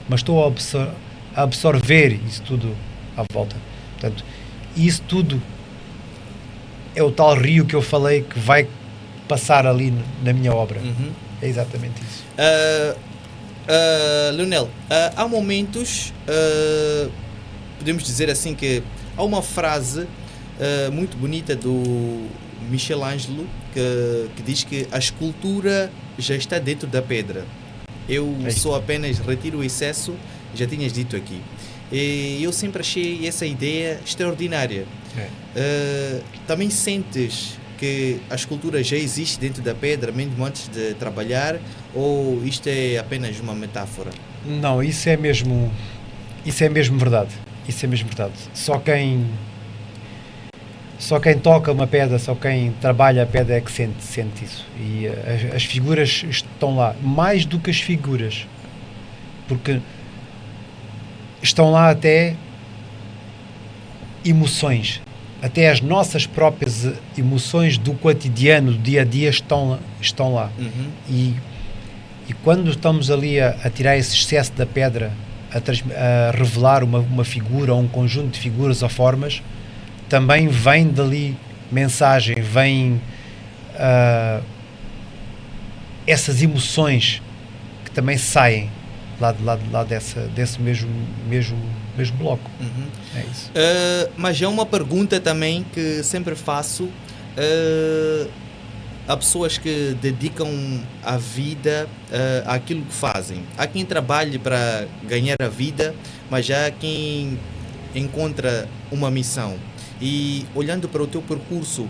mas estou a absorver isso tudo à volta. Portanto, isso tudo é o tal rio que eu falei que vai passar ali na minha obra. É exatamente isso. Leonel, há momentos, podemos dizer assim que há uma frase muito bonita do Michelangelo que diz que a escultura já está dentro da pedra. Eu só apenas retiro o excesso, já tinhas dito aqui. E eu sempre achei essa ideia extraordinária. Também sentes que a escultura já existe dentro da pedra, mesmo antes de trabalhar, ou isto é apenas uma metáfora? Não, isso é mesmo verdade. Isso é mesmo verdade. Só quem toca uma pedra, só quem trabalha a pedra é que sente isso. E as figuras estão lá, mais do que as figuras, porque estão lá até emoções, até as nossas próprias emoções do cotidiano, do dia a dia estão lá. E quando estamos ali a tirar esse excesso da pedra, a revelar uma figura ou um conjunto de figuras ou formas, também vem dali mensagem, vem essas emoções que também saem lá desse mesmo bloco. É isso. Mas é uma pergunta também que sempre faço. há pessoas que dedicam a vida àquilo que fazem. Há quem trabalhe para ganhar a vida, mas há quem encontra uma missão. E olhando para o teu percurso,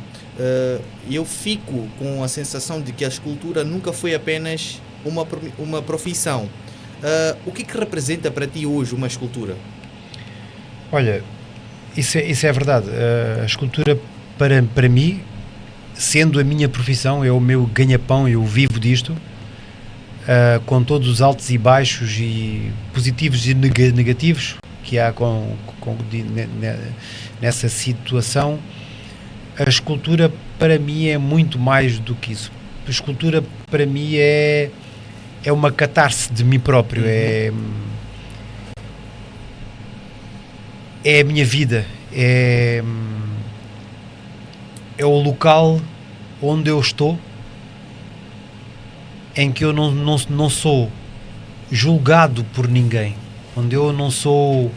eu fico com a sensação de que a escultura nunca foi apenas uma profissão. O que representa para ti hoje uma escultura? Olha, isso é verdade. A escultura, para mim, sendo a minha profissão, é o meu ganha-pão, eu vivo disto, com todos os altos e baixos, e positivos e negativos que há nessa situação. A escultura, para mim, é muito mais do que isso. A escultura, para mim, é uma catarse de mim próprio, é a minha vida, é o local onde eu estou, em que eu não sou julgado por ninguém, onde eu não sou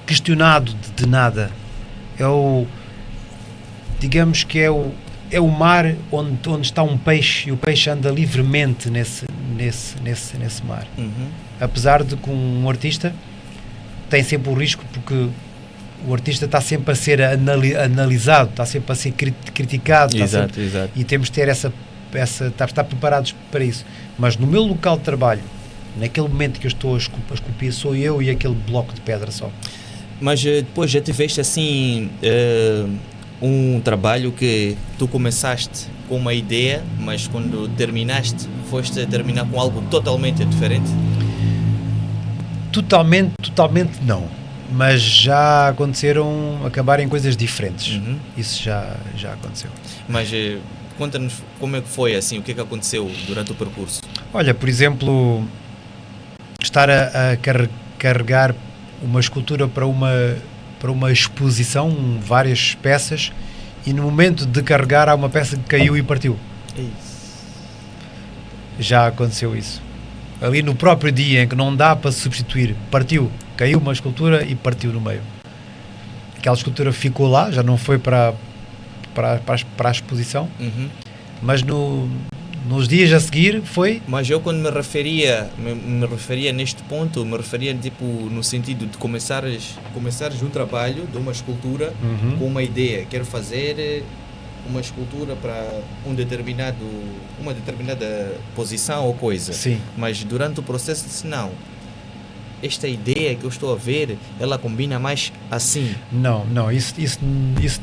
questionado de nada. Digamos que é o mar onde está um peixe, e o peixe anda livremente nesse mar. Apesar de que um artista tem sempre o risco, porque o artista está sempre a ser analisado, está sempre a ser criticado, Exato. E temos de ter estar preparados para isso. Mas no meu local de trabalho, naquele momento que eu estou a esculpir, sou eu e aquele bloco de pedra só. Mas depois já tiveste assim um trabalho que tu começaste com uma ideia, mas quando terminaste, foste terminar com algo totalmente diferente? Totalmente não, mas já acabaram em coisas diferentes. Isso já aconteceu. Mas conta-nos como é que foi, assim, o que é que aconteceu durante o percurso? Olha, por exemplo, estar a carregar uma escultura para uma exposição, várias peças, e no momento de carregar há uma peça que caiu e partiu. Já aconteceu isso. Ali no próprio dia em que não dá para substituir, caiu uma escultura e partiu no meio. Aquela escultura ficou lá, já não foi para a exposição, mas nos dias a seguir foi... Mas eu, quando me referia neste ponto, me referia tipo no sentido de começares um trabalho de uma escultura com uma ideia. Quero fazer uma escultura para uma determinada posição ou coisa. Sim. Mas durante o processo disse, não, esta ideia que eu estou a ver, ela combina mais assim. Não, isso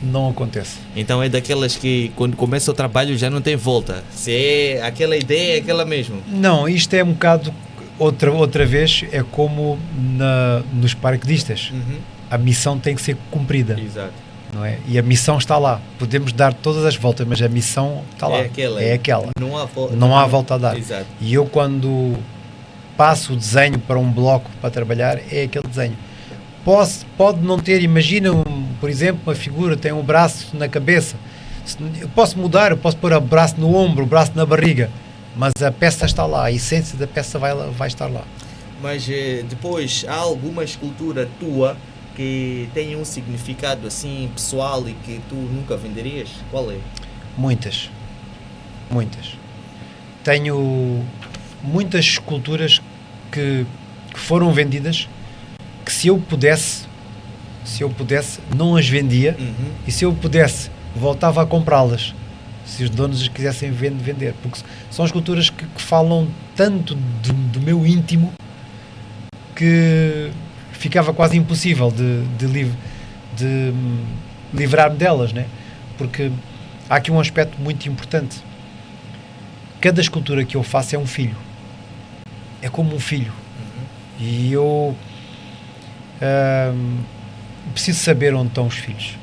não acontece. Então é daquelas que quando começa o trabalho já não tem volta. Se é aquela ideia, é aquela mesmo. Não, isto é um bocado, outra vez, é como nos paraquedistas. A missão tem que ser cumprida. Exato. Não é? E a missão está lá. Podemos dar todas as voltas, mas a missão está lá. É aquela. Não há volta a dar. Exato. E eu, quando passo o desenho para um bloco para trabalhar, é aquele desenho. Pode não ter, imagina, por exemplo, uma figura tem um braço na cabeça. Eu posso mudar, eu posso pôr o braço no ombro, o braço na barriga, mas a peça está lá, a essência da peça vai estar lá. Mas depois, há alguma escultura tua que tem um significado assim pessoal e que tu nunca venderias? Qual é? Muitas. Tenho muitas esculturas que foram vendidas, que se eu pudesse não as vendia, e se eu pudesse voltava a comprá-las, se os donos as quisessem vender, porque são esculturas que falam tanto do meu íntimo que ficava quase impossível de livrar-me delas, né? Porque há aqui um aspecto muito importante. Cada escultura que eu faço é um filho. É como um filho. E eu preciso saber onde estão os filhos.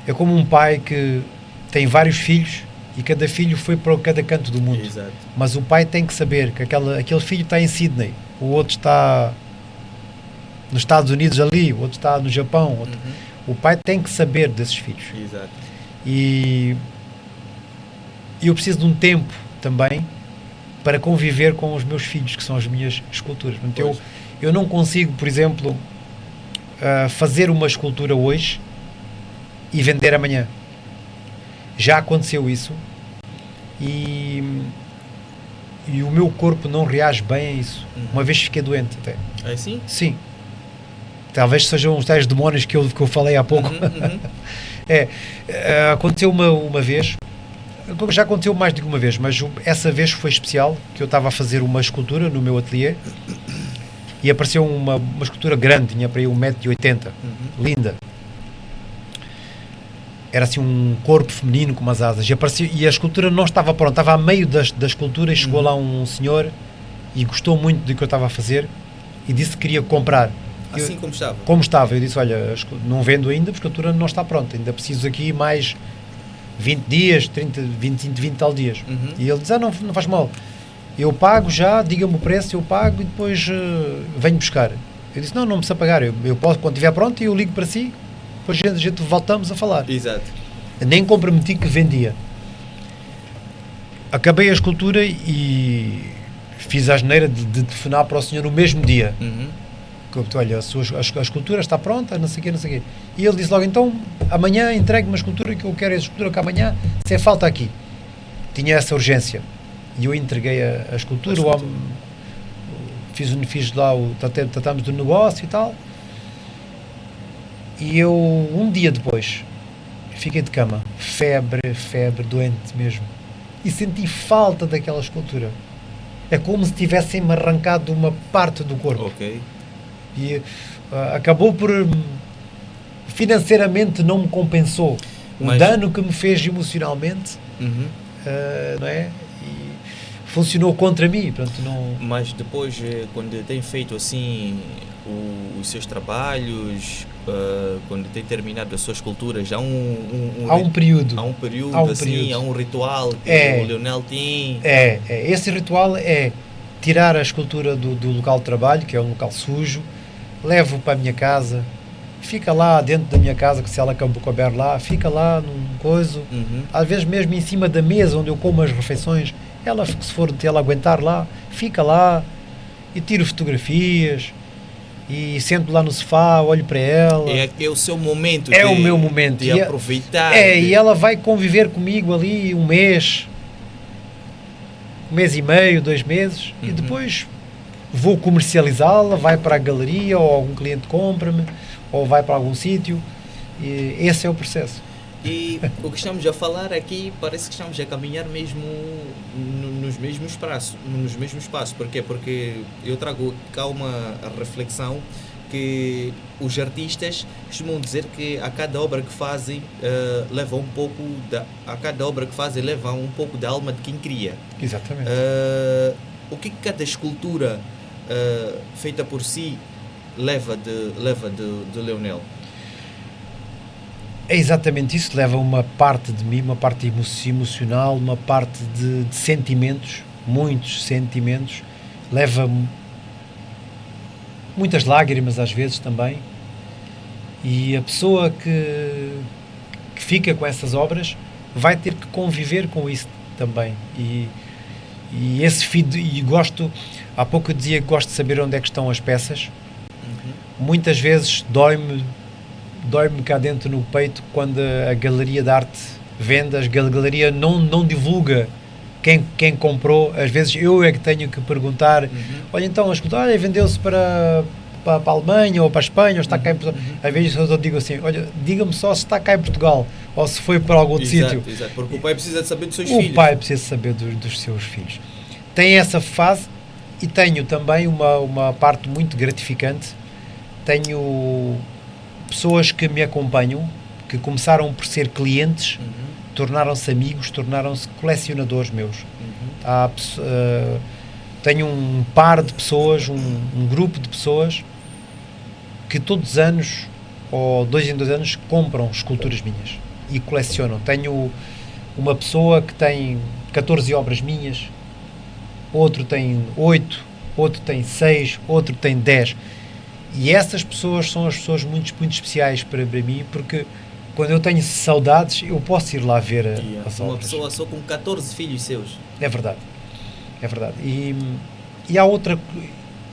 É como um pai que tem vários filhos e cada filho foi para cada canto do mundo. Exato. Mas o pai tem que saber que aquele filho está em Sydney, o outro está nos Estados Unidos ali, o outro está no Japão. O pai tem que saber desses filhos. Exato. E eu preciso de um tempo também para conviver com os meus filhos, que são as minhas esculturas. Portanto, eu não consigo, por exemplo, fazer uma escultura hoje e vender amanhã. já aconteceu isso e o meu corpo não reage bem a isso. Uma vez fiquei doente até. É assim? Sim. Talvez sejam os tais demónios que eu falei há pouco. Aconteceu uma vez, já aconteceu mais de uma vez, mas essa vez foi especial, que eu estava a fazer uma escultura no meu ateliê e apareceu uma escultura grande, tinha para aí 1,80 m, linda. Era assim um corpo feminino com umas asas e a escultura não estava pronta, estava a meio da escultura e chegou lá um senhor e gostou muito do que eu estava a fazer e disse que queria comprar. Assim como estava? Como estava, eu disse, olha, não vendo ainda, porque a escultura não está pronta, ainda preciso aqui mais 20 dias, 20 tal dias. E ele diz, não faz mal, eu pago já, diga-me o preço, eu pago e depois venho buscar. Eu disse, não precisa pagar, eu posso, quando estiver pronto, eu ligo para si, depois a gente voltamos a falar. Exato. Nem comprometi que vendia. Acabei a escultura e fiz a asneira de telefonar para o senhor no mesmo dia. Olha, a escultura está pronta, não sei o quê. E ele disse logo, então, amanhã entregue uma escultura que eu quero, a escultura que amanhã, sem falta aqui. Tinha essa urgência. E eu entreguei a escultura, o homem, fiz lá, tratámos do negócio e tal. E eu, um dia depois, fiquei de cama, febre, doente mesmo. E senti falta daquela escultura. É como se tivessem-me arrancado uma parte do corpo. Ok. E acabou por, financeiramente não me compensou o dano que me fez emocionalmente, não é? E funcionou contra mim, portanto não... Mas depois, quando tem feito assim os seus trabalhos, quando tem terminado as suas esculturas, há um período assim, há um ritual que o Leonel tem. Esse ritual é tirar a escultura do local de trabalho, que é um local sujo, levo para a minha casa, fica lá dentro da minha casa, que se ela couber lá, fica lá num coiso, às vezes mesmo em cima da mesa onde eu como as refeições, ela, se for de ela aguentar lá, fica lá e tiro fotografias e sento lá no sofá, olho para ela. É o seu momento. O meu momento de aproveitar. E ela vai conviver comigo ali um mês e meio, 2 meses, e depois vou comercializá-la, vai para a galeria, ou algum cliente compra-me, ou vai para algum sítio, e esse é o processo. E o que estamos a falar aqui, parece que estamos a caminhar mesmo nos mesmos passos. Porquê? Porque eu trago cá uma reflexão que os artistas costumam dizer que a cada obra que fazem leva um pouco da alma de quem cria. Exatamente. O que cada escultura feita por si leva de Leonel? É exatamente isso, leva uma parte de mim, uma parte emocional, uma parte de sentimentos, muitos sentimentos, leva muitas lágrimas às vezes também, e a pessoa que fica com essas obras vai ter que conviver com isso também, e gosto, há pouco eu dizia que gosto de saber onde é que estão as peças. Muitas vezes dói-me cá dentro no peito quando a galeria de arte vende, a galeria não divulga quem comprou. Às vezes eu é que tenho que perguntar, olha, então a escultura vendeu-se para a Alemanha ou para a Espanha, ou está cá em Portugal. Às vezes eu digo assim, olha, diga-me só se está cá em Portugal ou se foi para algum outro sítio. Exato, porque o pai precisa de saber dos seus filhos. O pai precisa saber dos seus filhos. Tem essa fase e tenho também uma parte muito gratificante. Tenho pessoas que me acompanham, que começaram por ser clientes, tornaram-se amigos, tornaram-se colecionadores meus. Tenho um par de pessoas, um grupo de pessoas que todos os anos, ou 2 em 2 anos, compram esculturas minhas e colecionam. Tenho uma pessoa que tem 14 obras minhas, outro tem 8, outro tem 6, outro tem 10. E essas pessoas são as pessoas muito, muito especiais para mim, porque quando eu tenho saudades, eu posso ir lá ver as obras. Uma pessoa só com 14 filhos seus. É verdade. E há outra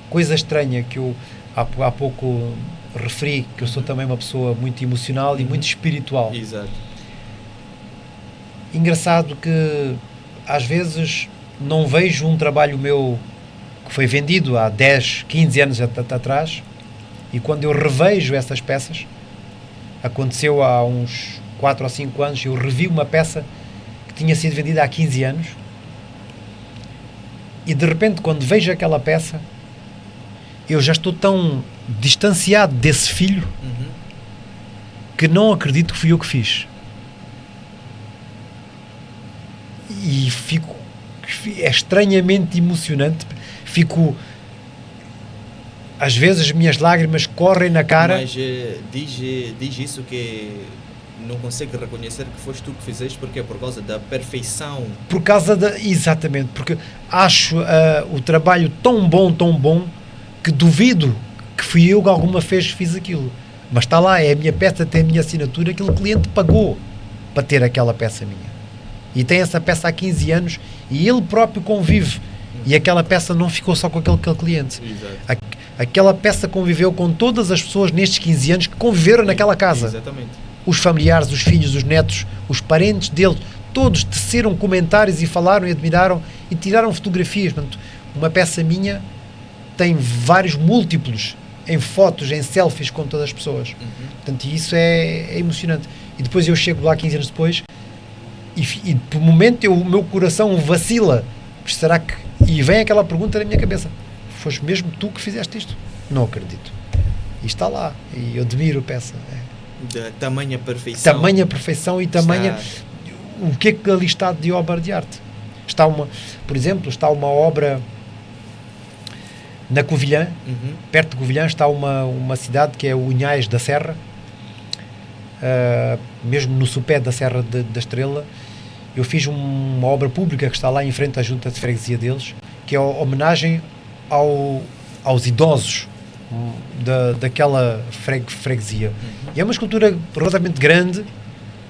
coisa estranha que eu há pouco referi, que eu sou também uma pessoa muito emocional e muito espiritual. Exato. Engraçado que às vezes não vejo um trabalho meu que foi vendido há 10, 15 anos atrás, e quando eu revejo essas peças, aconteceu há uns 4 ou 5 anos, eu revi uma peça que tinha sido vendida há 15 anos, e de repente quando vejo aquela peça, eu já estou tão distanciado desse filho que não acredito que fui eu que fiz. E é estranhamente emocionante. Às vezes as minhas lágrimas correm na cara. Mas diz isso que não consegue reconhecer que foste tu que fizeste, porque é por causa da perfeição. Exatamente, porque acho o trabalho tão bom, que duvido que fui eu que alguma vez fiz aquilo. Mas está lá, é a minha peça, tem a minha assinatura, aquele cliente pagou para ter aquela peça minha. E tem essa peça há 15 anos e ele próprio convive. E aquela peça não ficou só com aquele cliente. Aquela peça conviveu com todas as pessoas nestes 15 anos que conviveram naquela casa. Exatamente. Os familiares, os filhos, os netos, os parentes dele, todos teceram comentários e falaram e admiraram e tiraram fotografias. Portanto, uma peça minha tem vários múltiplos em fotos, em selfies com todas as pessoas. Portanto, isso é emocionante. E depois eu chego lá 15 anos depois e por momento o meu coração vacila. Será que... E vem aquela pergunta na minha cabeça: foste mesmo tu que fizeste isto? Não acredito. E está lá. E eu admiro a peça. Da tamanha perfeição. Tamanha perfeição e tamanha... O que é que ali está de obra de arte? Por exemplo, está uma obra na Covilhã, perto de Covilhã está uma cidade que é o Unhais da Serra, mesmo no sopé da Serra da Estrela. Eu fiz uma obra pública que está lá em frente à junta de freguesia deles, que é a homenagem aos idosos daquela freguesia. E é uma escultura relativamente grande,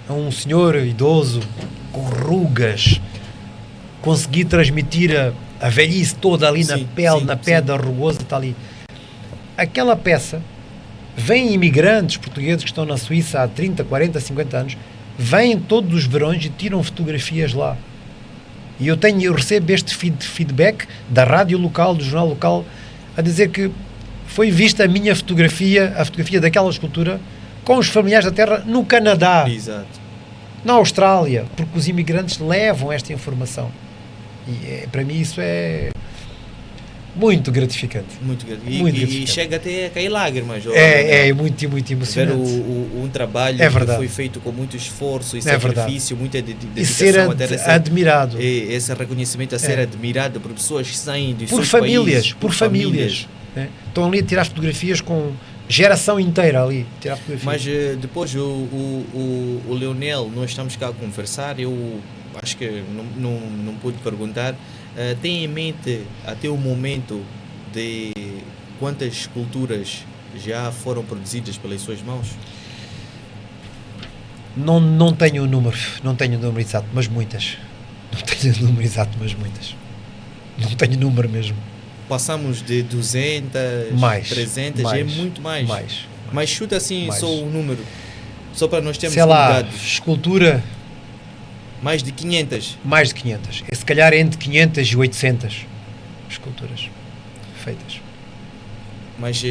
é um senhor idoso com rugas, consegui transmitir a velhice toda ali na pele, na pedra rugosa, está ali. Aquela peça, vêm imigrantes portugueses que estão na Suíça há 30, 40, 50 anos, vêm todos os verões e tiram fotografias lá. E eu recebo este feedback da rádio local, do jornal local, a dizer que foi vista a minha fotografia, a fotografia daquela escultura, com os familiares da terra no Canadá. Exato. Na Austrália, porque os imigrantes levam esta informação. E para mim isso é muito gratificante. Muito gratificante. E chega até a cair lágrimas. É muito emocionante. Ver um trabalho que foi feito com muito esforço e sacrifício, muita dedicação. E ser admirado. Esse reconhecimento a ser admirado por pessoas que saem dos seus países. Por famílias. Estão ali a tirar fotografias com geração inteira ali. Mas depois o Leonel, nós estamos cá a conversar, eu acho que não pude perguntar, tem em mente até o momento de quantas esculturas já foram produzidas pelas suas mãos? Não tenho o número exato, mas muitas. Não tenho o número exato, mas muitas. Não tenho número mesmo. Passamos de 200, 300, é muito mais. Mas chuta assim só o número, só para nós termos cuidado. Escultura... Mais de 500? Mais de 500. Se calhar entre 500 e 800 esculturas feitas. Mas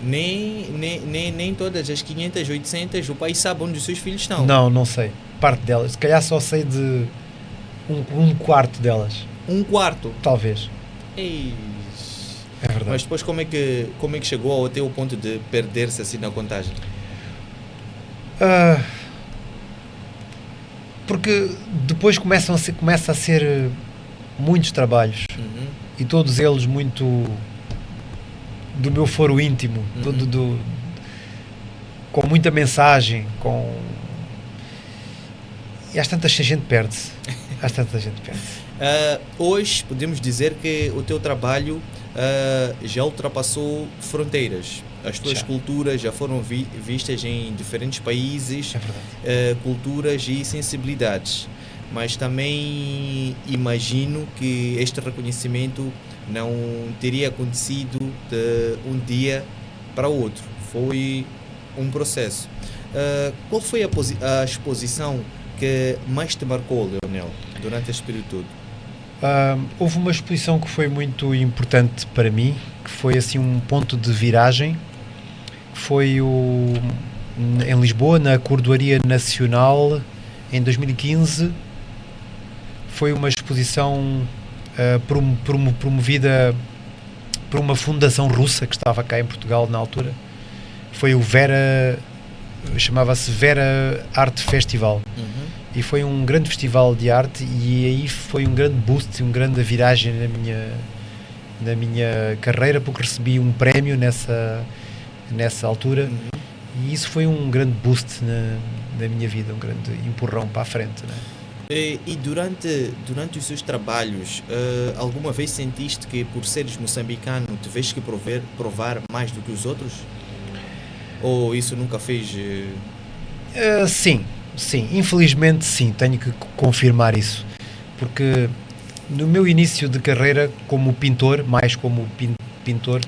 nem todas as 500, 800 o pai sabe onde os seus filhos estão? Não sei. Parte delas. Se calhar só sei de um quarto delas. Um quarto? Talvez. Ei. É verdade. Mas depois como é que chegou até o ponto de perder-se assim na contagem? Porque depois começa a ser muitos trabalhos e todos eles muito do meu foro íntimo, com muita mensagem, e às tantas a gente perde-se. Hoje podemos dizer que o teu trabalho já ultrapassou fronteiras. As tuas culturas já foram vistas em diferentes países, culturas e sensibilidades. Mas também imagino que este reconhecimento não teria acontecido de um dia para o outro. Foi um processo. Qual foi a exposição que mais te marcou, Leonel, durante este período todo? Houve uma exposição que foi muito importante para mim, que foi assim um ponto de viragem, que foi em Lisboa, na Cordoaria Nacional, em 2015. Foi uma exposição promovida por uma fundação russa que estava cá em Portugal na altura. Foi o chamava-se Vera Art Festival. E foi um grande festival de arte, e aí foi um grande boost, uma grande viragem na minha carreira, porque recebi um prémio nessa altura. E isso foi um grande boost na minha vida, um grande empurrão para a frente, né? E durante os seus trabalhos, alguma vez sentiste que, por seres moçambicano, tiveste que provar mais do que os outros? Ou isso nunca fez? Sim, infelizmente sim, tenho que confirmar isso, porque no meu início de carreira como pintor, mais como pintor,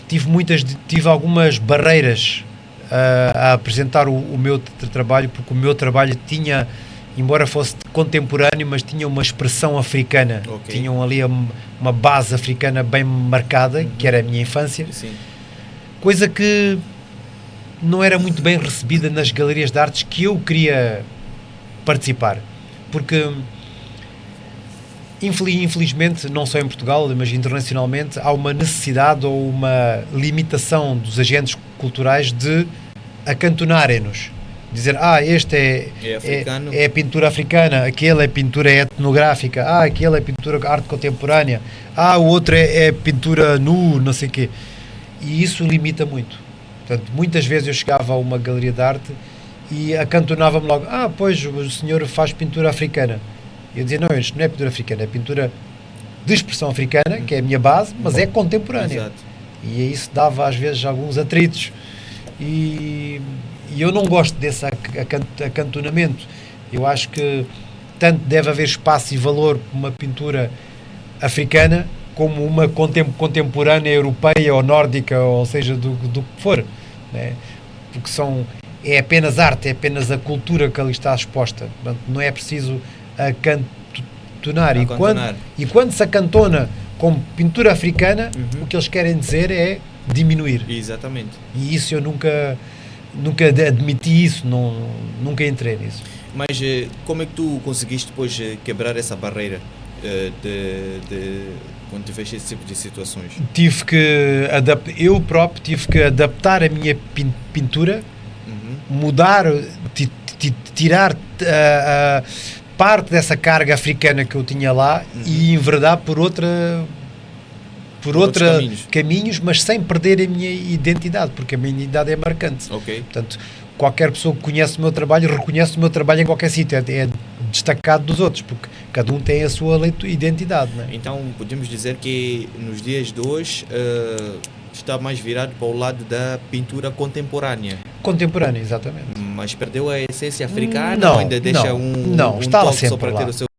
tive algumas barreiras a apresentar o meu trabalho, porque o meu trabalho tinha, embora fosse contemporâneo, mas tinha uma expressão africana. Tinham ali uma base africana bem marcada, que era a minha infância. Sim. Coisa que não era muito bem recebida nas galerias de artes que eu queria participar, porque infelizmente, não só em Portugal, mas internacionalmente, há uma necessidade ou uma limitação dos agentes culturais de acantonarem-nos, dizer, este é pintura africana, aquele é pintura etnográfica, aquele é pintura arte contemporânea, o outro é pintura nu, não sei o quê, e isso limita muito. Portanto, muitas vezes eu chegava a uma galeria de arte e acantonava-me logo, pois o senhor faz pintura africana. Eu dizia, não, isto não é pintura africana, é pintura de expressão africana, que é a minha base, mas é contemporânea. Exato. E isso dava às vezes alguns atritos. E eu não gosto desse acantonamento. Eu acho que tanto deve haver espaço e valor para uma pintura africana como uma contemporânea europeia ou nórdica, ou seja, do que for, né? Porque é apenas arte, é apenas a cultura que ali está exposta. Portanto, não é preciso acantonar. E quando se acantona como pintura africana, o que eles querem dizer é diminuir. Exatamente. E isso eu nunca admiti isso, nunca entrei nisso. Mas como é que tu conseguiste depois quebrar essa barreira quando tiveste esse tipo de situações? Eu próprio tive que adaptar a minha pintura, mudar, tirar parte dessa carga africana que eu tinha lá e enverdar por outros caminhos, mas sem perder a minha identidade, porque a minha identidade é marcante. Portanto, qualquer pessoa que conhece o meu trabalho reconhece o meu trabalho em qualquer sítio, é destacado dos outros, porque cada um tem a sua identidade, não é? Então podemos dizer que nos dias de hoje está mais virado para o lado da pintura contemporânea. Contemporânea, exatamente. Mas perdeu a essência africana, ou ainda deixa um está toque sempre só para lá. ter o seu...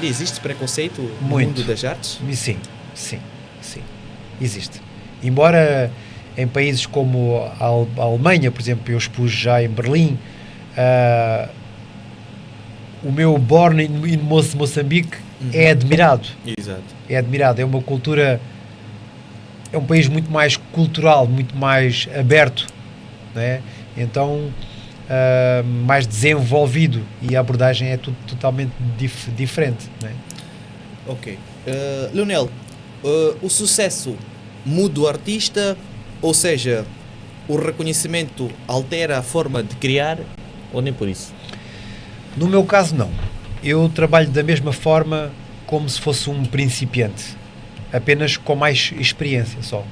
Existe preconceito no mundo das artes? Sim. Existe. Embora em países como a Alemanha, por exemplo, eu expus já em Berlim, o meu Born in Moçambique é admirado. Exato. É admirado. É uma cultura, é um país muito mais cultural, muito mais aberto, não é? Então, mais desenvolvido, e a abordagem é totalmente diferente, não é? Ok. Leonel, o sucesso muda o artista, ou seja, o reconhecimento altera a forma de criar, ou nem por isso? No meu caso, não. Eu trabalho da mesma forma como se fosse um principiante, apenas com mais experiência só.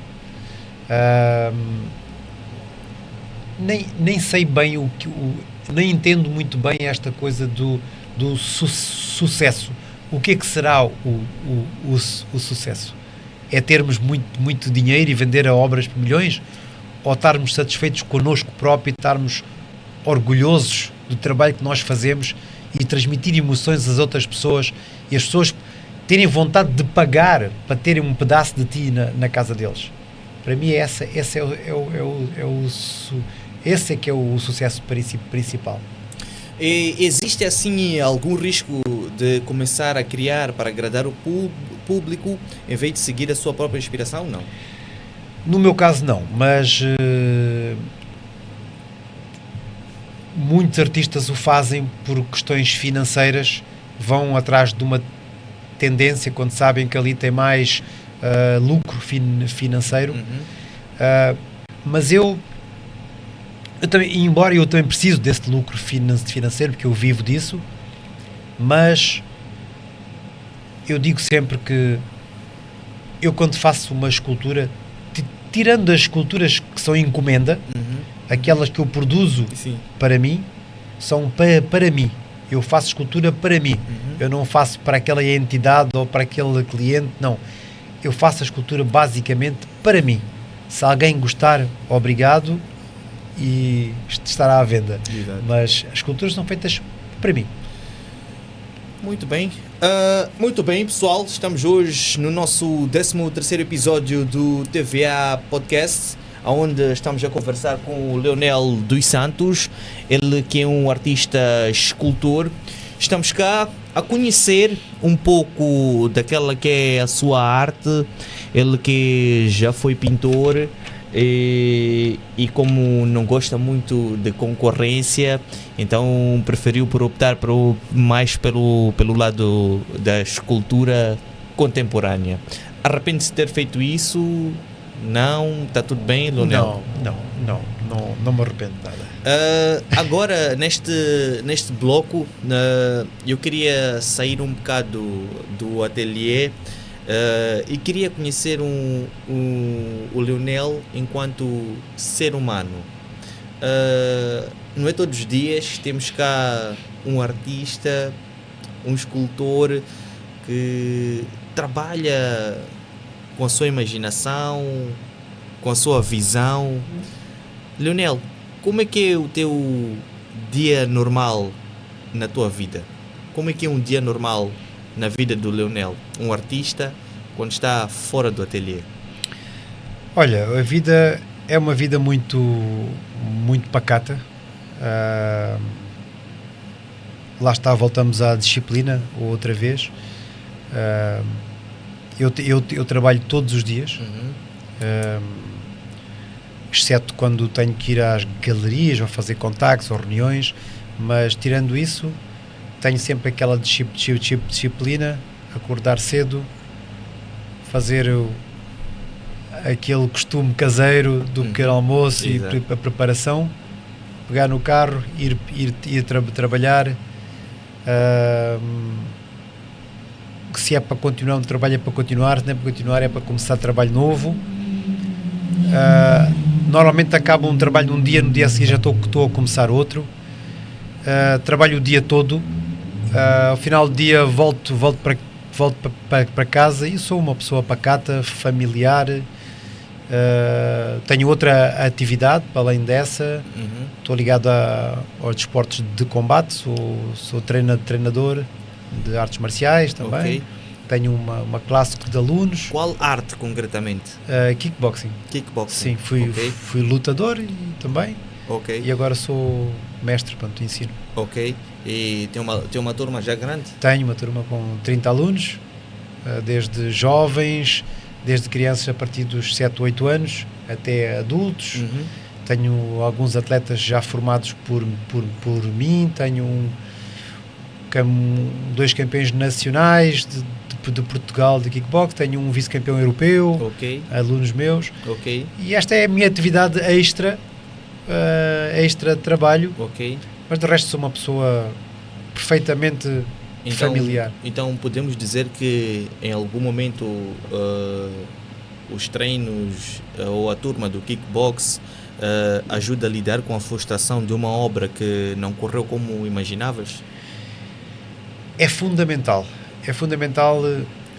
Nem sei bem nem entendo muito bem esta coisa do sucesso. O que é que será o sucesso? É termos muito dinheiro e vender a obras por milhões? Ou estarmos satisfeitos connosco próprio e estarmos orgulhosos do trabalho que nós fazemos e transmitir emoções às outras pessoas e as pessoas terem vontade de pagar para terem um pedaço de ti na casa deles? Para mim esse é que é o sucesso principal. E existe assim algum risco de começar a criar para agradar o público em vez de seguir a sua própria inspiração? Não. No meu caso não, mas muitos artistas o fazem por questões financeiras, vão atrás de uma tendência quando sabem que ali tem mais lucro financeiro. Mas eu também, embora eu também preciso desse lucro financeiro, porque eu vivo disso, mas eu digo sempre que eu, quando faço uma escultura, tirando as esculturas que são encomenda, aquelas que eu produzo para mim, são para mim. Eu faço escultura para mim. Eu não faço para aquela entidade ou para aquele cliente, não. Eu faço a escultura basicamente para mim. Se alguém gostar, obrigado, e estará à venda. Exato. Mas as esculturas são feitas para mim. Muito bem. Muito bem, pessoal. Estamos hoje no nosso 13º episódio do TVA Podcast, onde estamos a conversar com o Leonel dos Santos, ele que é um artista escultor. Estamos cá a conhecer um pouco daquela que é a sua arte, ele que já foi pintor e como não gosta muito de concorrência, então preferiu por optar mais pelo lado da escultura contemporânea. Arrepende-se de ter feito isso? Não? Está tudo bem, Leonel? Não me arrependo de nada. Agora, neste bloco, eu queria sair um bocado do ateliê e queria conhecer o Leonel enquanto ser humano. Não é todos os dias temos cá um artista, um escultor que trabalha com a sua imaginação, com a sua visão. Leonel, como é que é o teu dia normal na tua vida? Como é que é um dia normal na vida do Leonel, um artista, quando está fora do ateliê? Olha, a vida é uma vida muito pacata. Lá está, voltamos à disciplina outra vez. Eu trabalho todos os dias, exceto quando tenho que ir às galerias ou fazer contactos ou reuniões, mas tirando isso, tenho sempre aquela disciplina, acordar cedo, fazer aquele costume caseiro do pequeno almoço. Exato. E a preparação, pegar no carro, ir trabalhar. Se é para continuar um trabalho, é para continuar, se não é para continuar, é para começar trabalho novo. Normalmente acaba um trabalho num dia, no dia a seguir já estou a começar outro. Trabalho o dia todo. Ao final do dia volto para casa e sou uma pessoa pacata, familiar. Tenho outra atividade para além dessa. Estou ligado aos desportos de combate, sou treinador de artes marciais também. Okay. Tenho uma classe de alunos. Qual arte concretamente? Kickboxing. Kickboxing. Sim, fui lutador também. Okay. E agora sou mestre, portanto, ensino. Ok. E tem uma turma já grande? Tenho uma turma com 30 alunos, desde jovens, desde crianças a partir dos 7, 8 anos, até adultos. Tenho alguns atletas já formados por mim, tenho 2 campeões nacionais de Portugal de kickbox, tenho um vice-campeão europeu, alunos meus. E esta é a minha atividade extra trabalho, mas de resto sou uma pessoa perfeitamente familiar. Então podemos dizer que em algum momento os treinos ou a turma do kickbox ajuda a lidar com a frustração de uma obra que não correu como imaginavas? É fundamental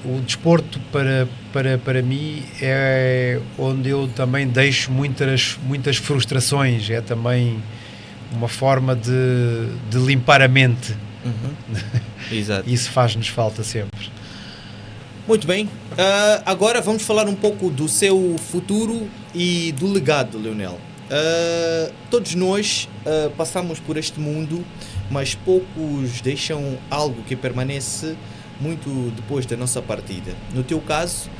o desporto para mim é onde eu também deixo muitas frustrações, é também uma forma de limpar a mente. Exato. Isso faz-nos falta sempre. Muito bem, agora vamos falar um pouco do seu futuro e do legado, Leonel. Todos nós passamos por este mundo, mas poucos deixam algo que permanece muito depois da nossa partida. No teu caso,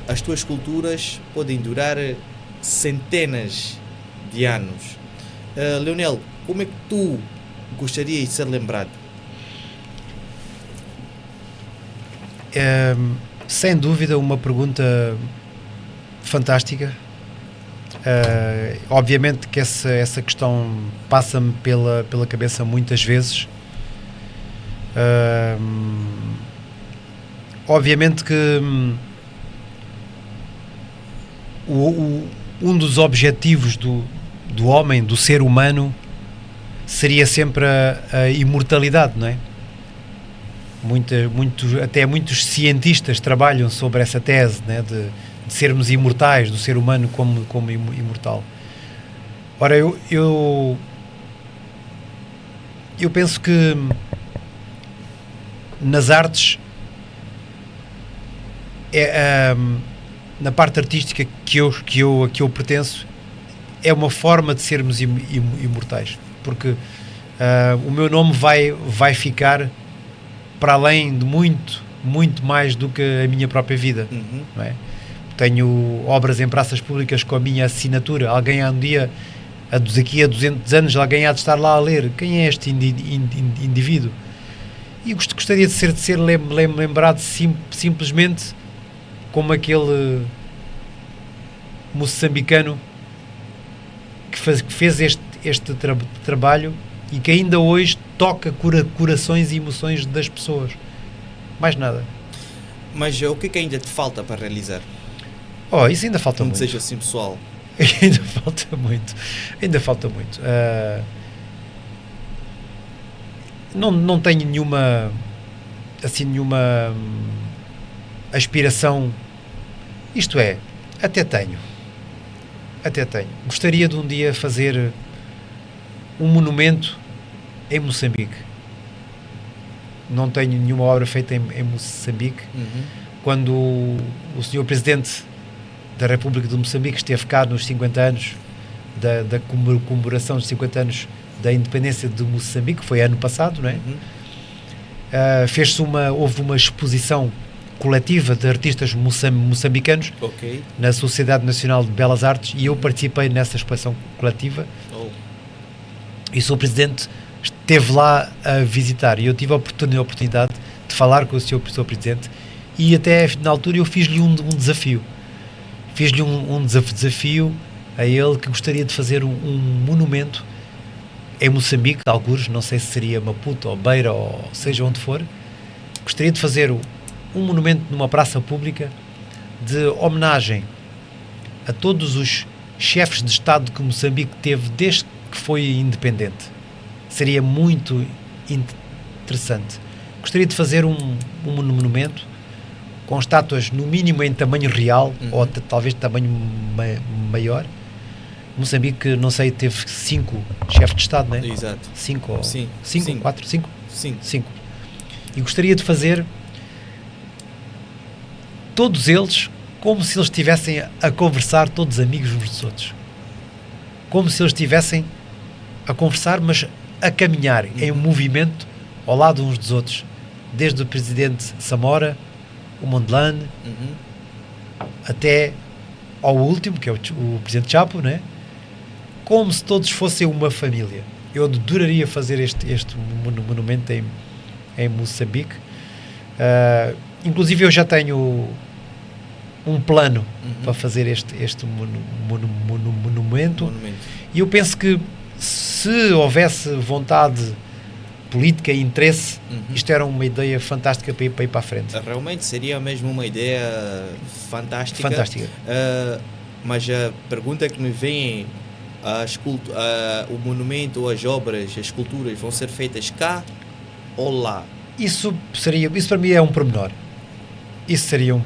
as tuas esculturas podem durar centenas de anos. Leonel, como é que tu gostarias de ser lembrado? Sem dúvida, uma pergunta fantástica. Obviamente que essa questão passa-me pela cabeça muitas vezes. Obviamente que um dos objetivos do homem, do ser humano, seria sempre a imortalidade, não é? Até muitos cientistas trabalham sobre essa tese, né, de sermos imortais, do ser humano como imortal. Ora, eu penso que nas artes, na parte artística que eu pertenço, é uma forma de sermos imortais, porque o meu nome vai ficar para além de muito mais do que a minha própria vida. Não é? Tenho obras em praças públicas com a minha assinatura. Alguém um dia, daqui a 200 anos, alguém há de estar lá a ler quem é este indivíduo. E gostaria de ser lembrado simplesmente como aquele moçambicano que fez este trabalho e que ainda hoje toca corações e emoções das pessoas. Mais nada. Mas o que ainda te falta para realizar? Isso ainda falta muito. Não seja assim, pessoal. Ainda falta muito. Não tenho nenhuma aspiração. Isto é, até tenho. Gostaria de um dia fazer um monumento em Moçambique. Não tenho nenhuma obra feita em Moçambique. Quando o Sr. Presidente da República de Moçambique esteve cá nos 50 anos da comemoração dos 50 anos da independência de Moçambique, foi ano passado, não é? Houve uma exposição coletiva de artistas moçambicanos na Sociedade Nacional de Belas Artes e eu participei nessa exposição coletiva. E o Sr. Presidente esteve lá a visitar e eu tive a oportunidade de falar com o Sr. Presidente e até na altura eu fiz-lhe um desafio. Fiz-lhe um desafio a ele que gostaria de fazer um monumento em Moçambique, algures, não sei se seria Maputo ou Beira ou seja onde for. Gostaria de fazer um monumento numa praça pública de homenagem a todos os chefes de Estado que Moçambique teve desde que foi independente. Seria muito interessante. Gostaria de fazer um monumento com estátuas no mínimo em tamanho real ou talvez de tamanho maior. Moçambique, não sei, teve 5 chefes de Estado, não é? Exato. 5 ou... Sim. 5, 4, 5? Sim. 5. E gostaria de fazer todos eles como se eles estivessem a conversar, todos amigos uns dos outros. Como se eles estivessem a conversar, mas a caminhar em um movimento ao lado uns dos outros. Desde o Presidente Samora, o Mondlane, até ao último, que é o Presidente Chapo, né? Como se todos fossem uma família. Eu adoraria fazer este monumento em Moçambique. Inclusive eu já tenho um plano para fazer este monumento. E eu penso que se houvesse vontade política e interesse, isto era uma ideia fantástica para ir para a frente. Realmente seria mesmo uma ideia fantástica. Mas a pergunta que me vem, o monumento ou as obras, as esculturas vão ser feitas cá ou lá? Isso para mim é um pormenor. Isso seria um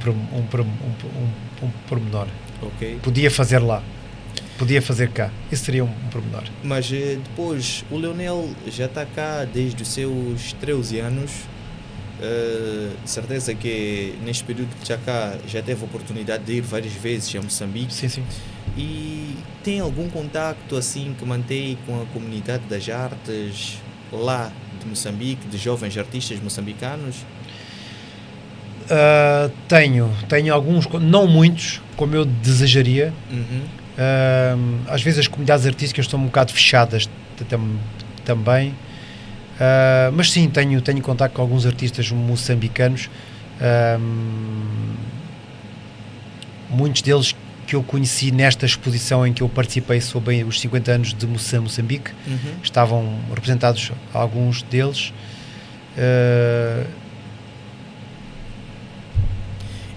pormenor. Ok. Podia fazer lá, podia fazer cá. Isso seria um pormenor. Mas depois, o Leonel já está cá desde os seus 13 anos. De certeza que neste período que já teve a oportunidade de ir várias vezes a Moçambique. Sim, sim. E tem algum contacto assim que mantém com a comunidade das artes lá de Moçambique, de jovens artistas moçambicanos? Tenho alguns, não muitos, como eu desejaria. Às vezes as comunidades artísticas estão um bocado fechadas também. Mas sim, tenho contato com alguns artistas moçambicanos, muitos deles que eu conheci nesta exposição em que eu participei sobre os 50 anos de Moçambique. Estavam representados alguns deles.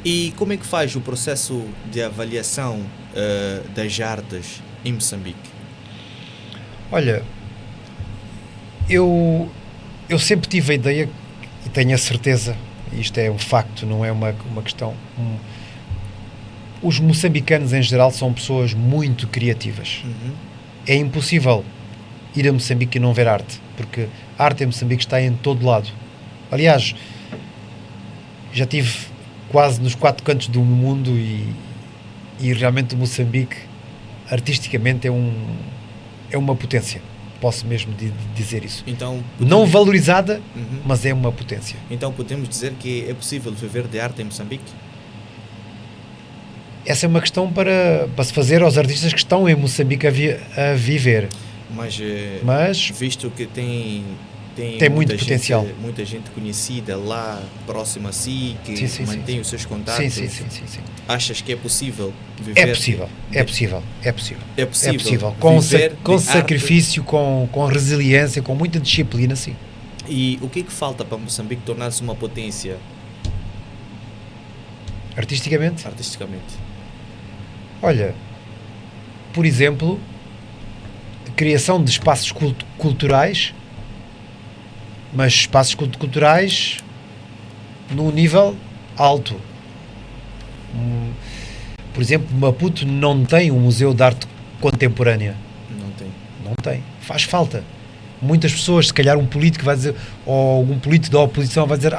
E como é que faz o processo de avaliação das artes em Moçambique? Olha, eu sempre tive a ideia, e tenho a certeza, isto é um facto, não é uma questão. Os moçambicanos em geral são pessoas muito criativas. É impossível ir a Moçambique e não ver arte, porque a arte em Moçambique está em todo lado. Aliás, já estive quase nos 4 cantos do mundo e realmente Moçambique artisticamente é uma potência. Posso mesmo dizer isso. Então, não valorizada, mas é uma potência. Então podemos dizer que é possível viver de arte em Moçambique? Essa é uma questão para se fazer aos artistas que estão em Moçambique a viver. Mas visto que tem muito potencial. Muita gente conhecida lá, próxima a si, que mantém os seus contatos. Sim. Achas que é possível viver? É possível. É possível. Com sacrifício, com resiliência, com muita disciplina, sim. E o que é que falta para Moçambique tornar-se uma potência? Artisticamente? Artisticamente. Olha, por exemplo, criação de espaços culturais, mas espaços culturais num nível alto. Por exemplo, Maputo não tem um museu de arte contemporânea. Não tem. Faz falta. Muitas pessoas, se calhar um político vai dizer, ou algum político da oposição vai dizer,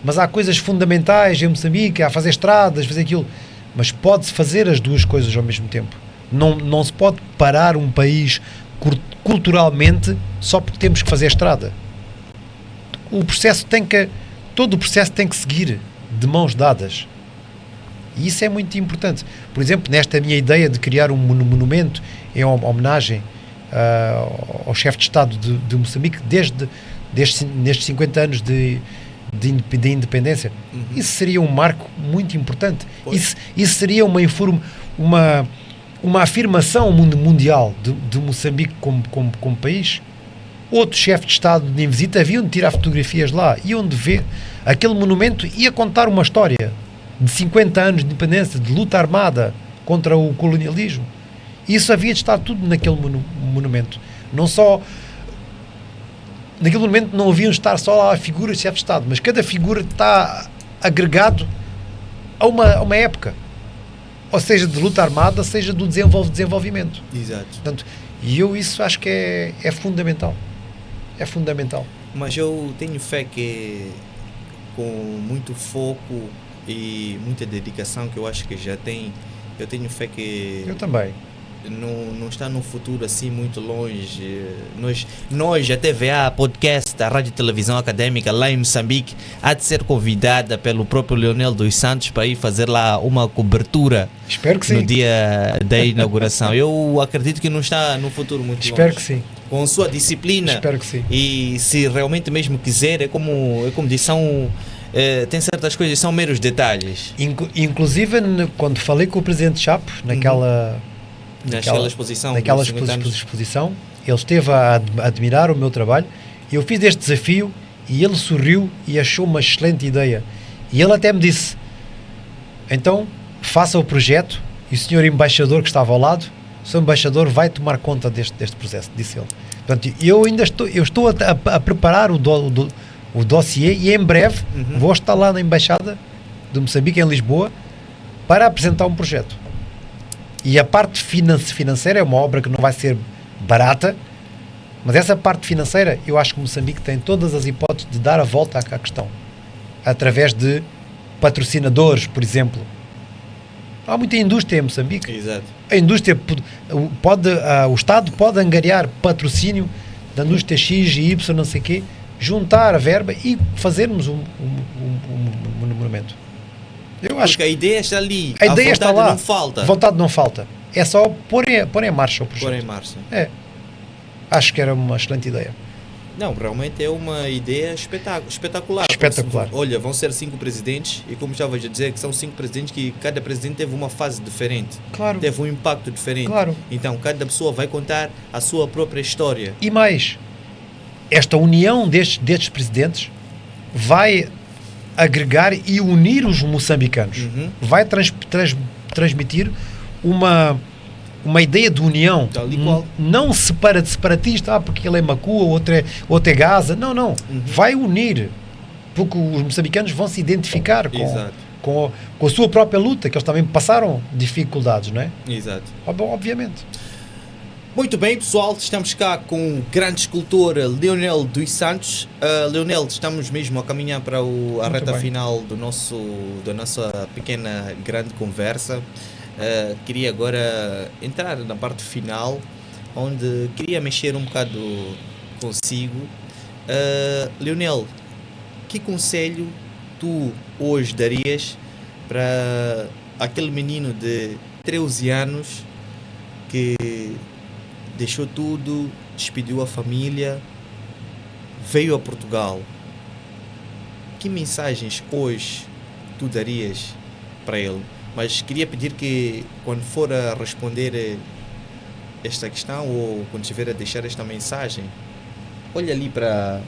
mas há coisas fundamentais em Moçambique, há fazer estradas, fazer aquilo. Mas pode-se fazer as duas coisas ao mesmo tempo. Não se pode parar um país culturalmente só porque temos que fazer estrada. Todo o processo tem que seguir de mãos dadas. E isso é muito importante. Por exemplo, nesta minha ideia de criar um monumento em homenagem ao chefe de Estado de Moçambique nestes 50 anos de independência, isso seria um marco muito importante. Isso seria uma afirmação mundial de Moçambique como país. Outros chefes de Estado em visita haviam de tirar fotografias lá, iam de ver aquele monumento, ia contar uma história de 50 anos de independência, de luta armada contra o colonialismo. Isso havia de estar tudo naquele monumento. Não só naquele monumento não haviam de estar só lá figuras de chefe de Estado, mas cada figura está agregado a uma época, ou seja, de luta armada, seja do desenvolvimento. Exato. Portanto, e eu isso acho que é fundamental. É fundamental. Mas eu tenho fé que com muito foco e muita dedicação que eu acho que já tem, eu tenho fé que... Eu também. Não está num futuro assim muito longe. Nós, a TVA, podcast, a Rádio e Televisão Académica lá em Moçambique, há de ser convidada pelo próprio Leonel dos Santos para ir fazer lá uma cobertura. Espero que sim. No dia da inauguração. Eu acredito que não está no futuro muito longe. Espero que sim. Com sua disciplina. Espero que sim. E se realmente mesmo quiser, é como disse, tem certas coisas, são meros detalhes. Inclusive, quando falei com o Presidente Chapo, naquela exposição, ele esteve a admirar o meu trabalho. Eu fiz este desafio e ele sorriu e achou uma excelente ideia. E ele até me disse: então, faça o projeto e o senhor embaixador que estava ao lado, o senhor embaixador vai tomar conta deste processo, disse ele. Portanto, eu estou a preparar o dossiê e em breve vou estar lá na embaixada de Moçambique, em Lisboa, para apresentar um projeto. E a parte financeira é uma obra que não vai ser barata, mas essa parte financeira, eu acho que Moçambique tem todas as hipóteses de dar a volta à questão, através de patrocinadores, por exemplo. Há muita indústria em Moçambique. Exato. A indústria o Estado pode angariar patrocínio da indústria X e Y, não sei o quê, juntar a verba e fazermos um monumento. Eu acho Porque a ideia está ali. a ideia está lá. Não falta. A vontade não falta. É só pôr em marcha o projeto. Pôr em marcha. Acho que era uma excelente ideia. Não, realmente é uma ideia espetacular. Espetacular. Olha, vão ser 5 presidentes e como estava a dizer, que são 5 presidentes que cada presidente teve uma fase diferente. Claro. Teve um impacto diferente. Claro. Então, cada pessoa vai contar a sua própria história. E mais, esta união destes presidentes vai agregar e unir os moçambicanos. Vai transmitir uma ideia de união, Tal e qual. não separatista, porque ele é Macua, outro é Gaza, não, vai unir, porque os moçambicanos vão se identificar com a sua própria luta, que eles também passaram dificuldades, não é? Exato. Obviamente. Muito bem, pessoal, estamos cá com o grande escultor Leonel dos Santos. Leonel, estamos mesmo a caminhar para a reta final da nossa pequena, grande conversa. Queria agora entrar na parte final, onde queria mexer um bocado consigo. Leonel, que conselho tu hoje darias para aquele menino de 13 anos que deixou tudo, despediu a família, veio a Portugal? Que mensagens hoje tu darias para ele? Mas queria pedir que, quando for a responder esta questão, ou quando estiver a deixar esta mensagem, olha ali para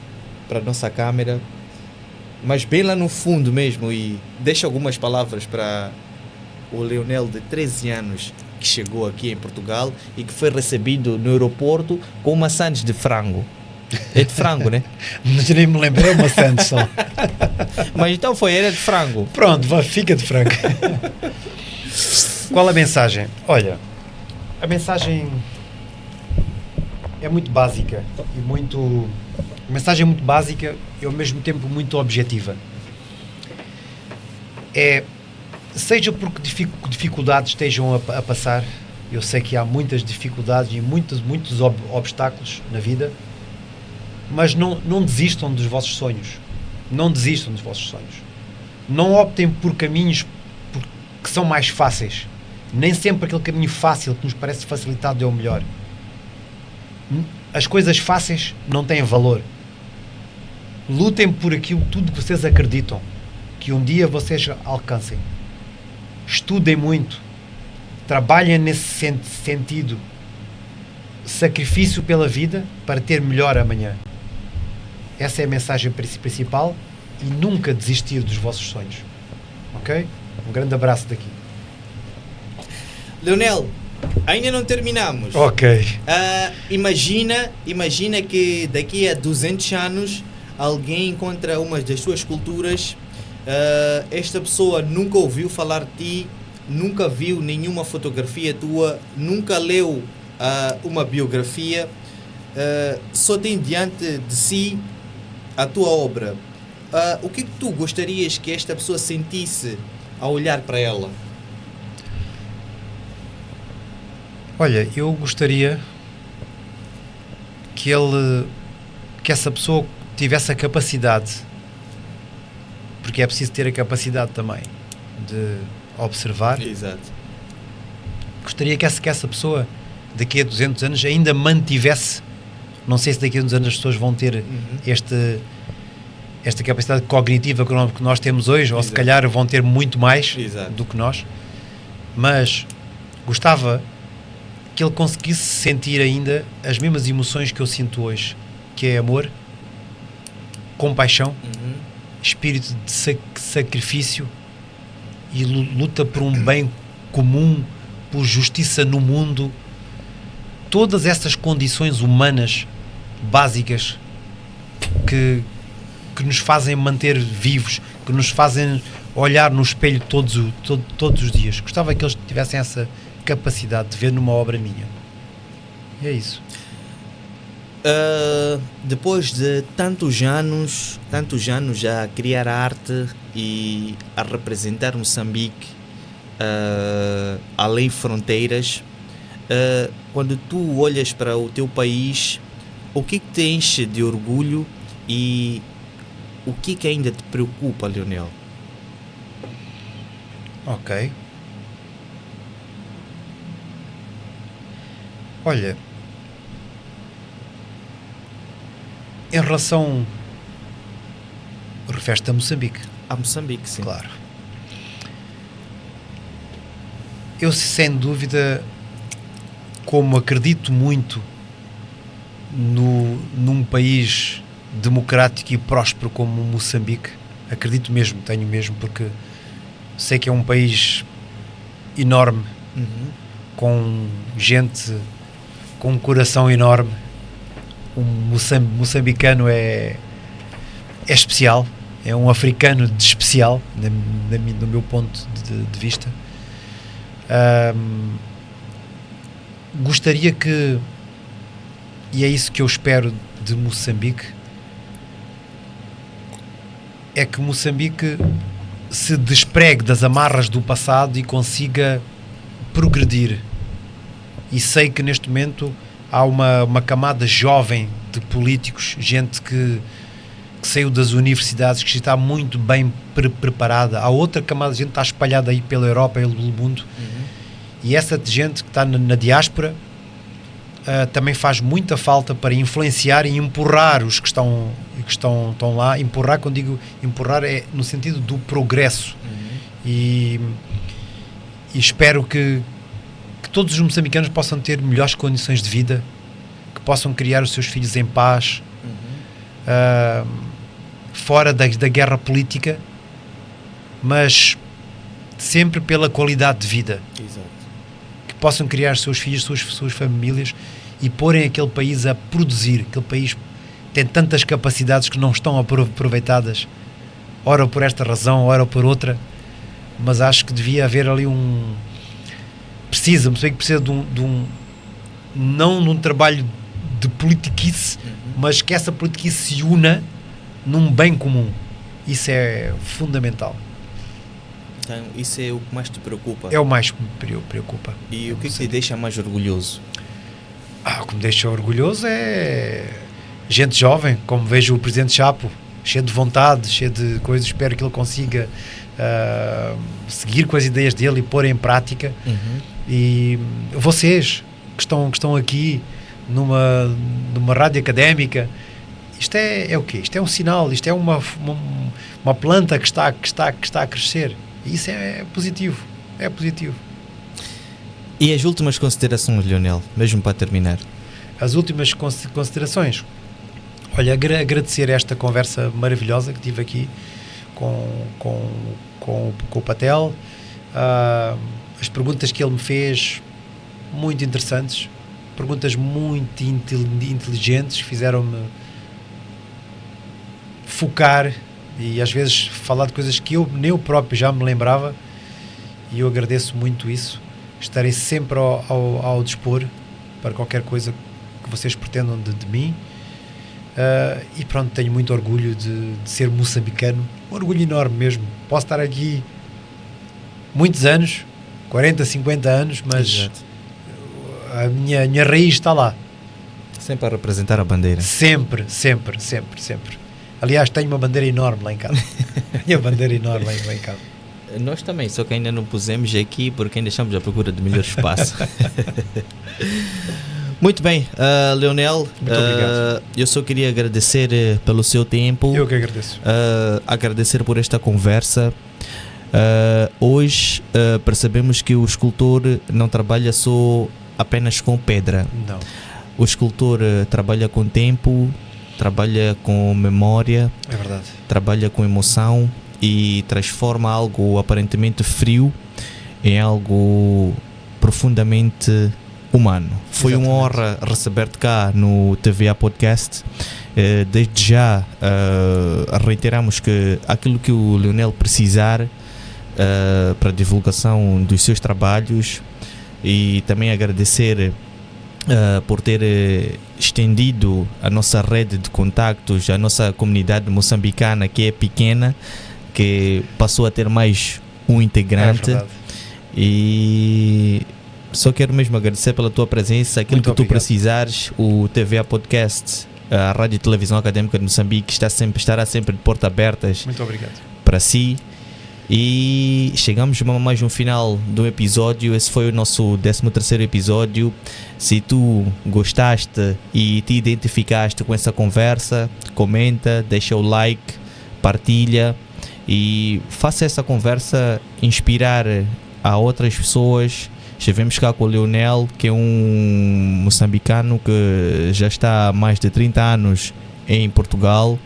a nossa câmera, mas bem lá no fundo mesmo, e deixa algumas palavras para o Leonel de 13 anos que chegou aqui em Portugal e que foi recebido no aeroporto com uma sandes de frango. É de frango, né? Mas nem me lembro, é uma sandes só. Mas então era de frango. Pronto, fica de frango. Qual a mensagem? Olha, a mensagem é muito básica a mensagem é muito básica e ao mesmo tempo muito objetiva. Seja porque dificuldades estejam a passar, eu sei que há muitas dificuldades e muitos obstáculos na vida, mas não desistam dos vossos sonhos. Não desistam dos vossos sonhos. Não optem por caminhos que são mais fáceis. Nem sempre aquele caminho fácil que nos parece facilitado é o melhor. As coisas fáceis não têm valor. Lutem por aquilo tudo que vocês acreditam que um dia vocês alcancem. Estudem muito. Trabalhem nesse sentido. Sacrifício pela vida para ter melhor amanhã. Essa é a mensagem principal, e nunca desistir dos vossos sonhos. Ok? Um grande abraço daqui. Leonel, ainda não terminamos. Ok. Imagina que daqui a 200 anos alguém encontra uma das tuas esculturas. Esta pessoa nunca ouviu falar de ti, nunca viu nenhuma fotografia tua, nunca leu uma biografia, só tem diante de si a tua obra. O que tu gostarias que esta pessoa sentisse ao olhar para ela? Olha, eu gostaria que essa pessoa tivesse a capacidade, porque é preciso ter a capacidade também de observar. Exato. Gostaria que essa pessoa daqui a 200 anos ainda mantivesse, não sei se daqui a 200 anos as pessoas vão ter esta capacidade cognitiva que nós temos hoje, ou se calhar vão ter muito mais do que nós, mas gostava que ele conseguisse sentir ainda as mesmas emoções que eu sinto hoje, que é amor, compaixão, espírito de sacrifício e luta por um bem comum, por justiça no mundo. Todas essas condições humanas básicas que nos fazem manter vivos, que nos fazem olhar no espelho todos os dias. Gostava que eles tivessem essa capacidade de ver numa obra minha. E é isso. Depois de tantos anos a criar arte e a representar Moçambique além fronteiras, quando tu olhas para o teu país, o que te enche de orgulho e o que ainda te preocupa, Leonel? Ok. Olha, em relação... refere-te a Moçambique. A Moçambique, sim. Claro. Eu, sem dúvida, como acredito muito num país democrático e próspero como Moçambique, acredito mesmo, tenho mesmo, porque sei que é um país enorme, com gente com um coração enorme. Um moçambicano é especial, é um africano de especial, no meu ponto de vista. Gostaria que, e é isso que eu espero de Moçambique, é que Moçambique se despregue das amarras do passado e consiga progredir. E sei que neste momento há uma camada jovem de políticos, gente que saiu das universidades, que está muito bem preparada. Há outra camada de gente que está espalhada aí pela Europa e pelo mundo. E essa gente que está na diáspora também faz muita falta para influenciar e empurrar os que estão lá. Empurrar, quando digo empurrar, é no sentido do progresso. E espero que todos os moçambicanos possam ter melhores condições de vida, que possam criar os seus filhos em paz, fora da guerra política, mas sempre pela qualidade de vida. Exato. Que possam criar os seus filhos, suas famílias e porem aquele país a produzir. Aquele país tem tantas capacidades que não estão aproveitadas, ora por esta razão, ora por outra, mas acho que devia haver ali precisa de não de um trabalho de politiquice, mas que essa politiquice se una num bem comum. Isso é fundamental. Então, isso é o que mais te preocupa? É o mais que me preocupa. E o que te deixa mais orgulhoso? O que me deixa orgulhoso é gente jovem, como vejo o Presidente Chapo, cheio de vontade, cheio de coisas. Espero que ele consiga seguir com as ideias dele e pôr em prática. E vocês que estão aqui numa rádio académica, isto é o quê? Isto é um sinal, isto é uma planta que está a crescer. E isso é positivo. É positivo. E as últimas considerações, Leonel, mesmo para terminar? As últimas considerações. Olha, agradecer esta conversa maravilhosa que tive aqui com o Patel. As perguntas que ele me fez, muito interessantes, perguntas muito inteligentes, fizeram-me focar e às vezes falar de coisas que nem eu próprio já me lembrava, e eu agradeço muito isso. Estarei sempre ao dispor para qualquer coisa que vocês pretendam de mim. E pronto, tenho muito orgulho de ser moçambicano, um orgulho enorme mesmo. Posso estar aqui muitos anos, 40, 50 anos, mas a minha raiz está lá. Sempre a representar a bandeira. Sempre. Aliás, tenho uma bandeira enorme lá em casa. Minha bandeira enorme lá em casa. Nós também, só que ainda não pusemos aqui porque ainda estamos à procura de melhor espaço. Muito bem, Leonel, muito obrigado. Eu só queria agradecer pelo seu tempo. Eu que agradeço. Agradecer por esta conversa. Hoje percebemos que o escultor não trabalha só apenas com pedra. Não. O escultor trabalha com tempo, trabalha com memória, é verdade, trabalha com emoção e transforma algo aparentemente frio em algo profundamente humano. Foi uma honra receber-te cá no TVA Podcast Desde já reiteramos que aquilo que o Leonel precisar para a divulgação dos seus trabalhos, e também agradecer por ter estendido a nossa rede de contactos, a nossa comunidade moçambicana, que é pequena, que passou a ter mais um integrante. É verdade. E só quero mesmo agradecer pela tua presença. Aquilo Muito que tu obrigado. precisares, o TVA Podcast, a Rádio e Televisão Académica de Moçambique estará sempre de portas abertas Muito obrigado. para si. E chegamos a mais um final do episódio. Esse foi o nosso 13º episódio. Se tu gostaste e te identificaste com essa conversa, comenta, deixa o like, partilha e faça essa conversa inspirar a outras pessoas. Estivemos cá com o Leonel, que é um moçambicano que já está há mais de 30 anos em Portugal.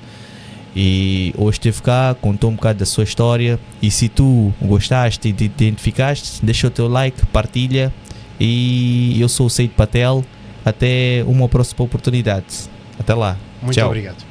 E hoje esteve cá, contou um bocado da sua história. E se tu gostaste e te identificaste, deixa o teu like, partilha. E eu sou o Seid Patel. Até uma próxima oportunidade. Até lá. Muito Tchau. obrigado.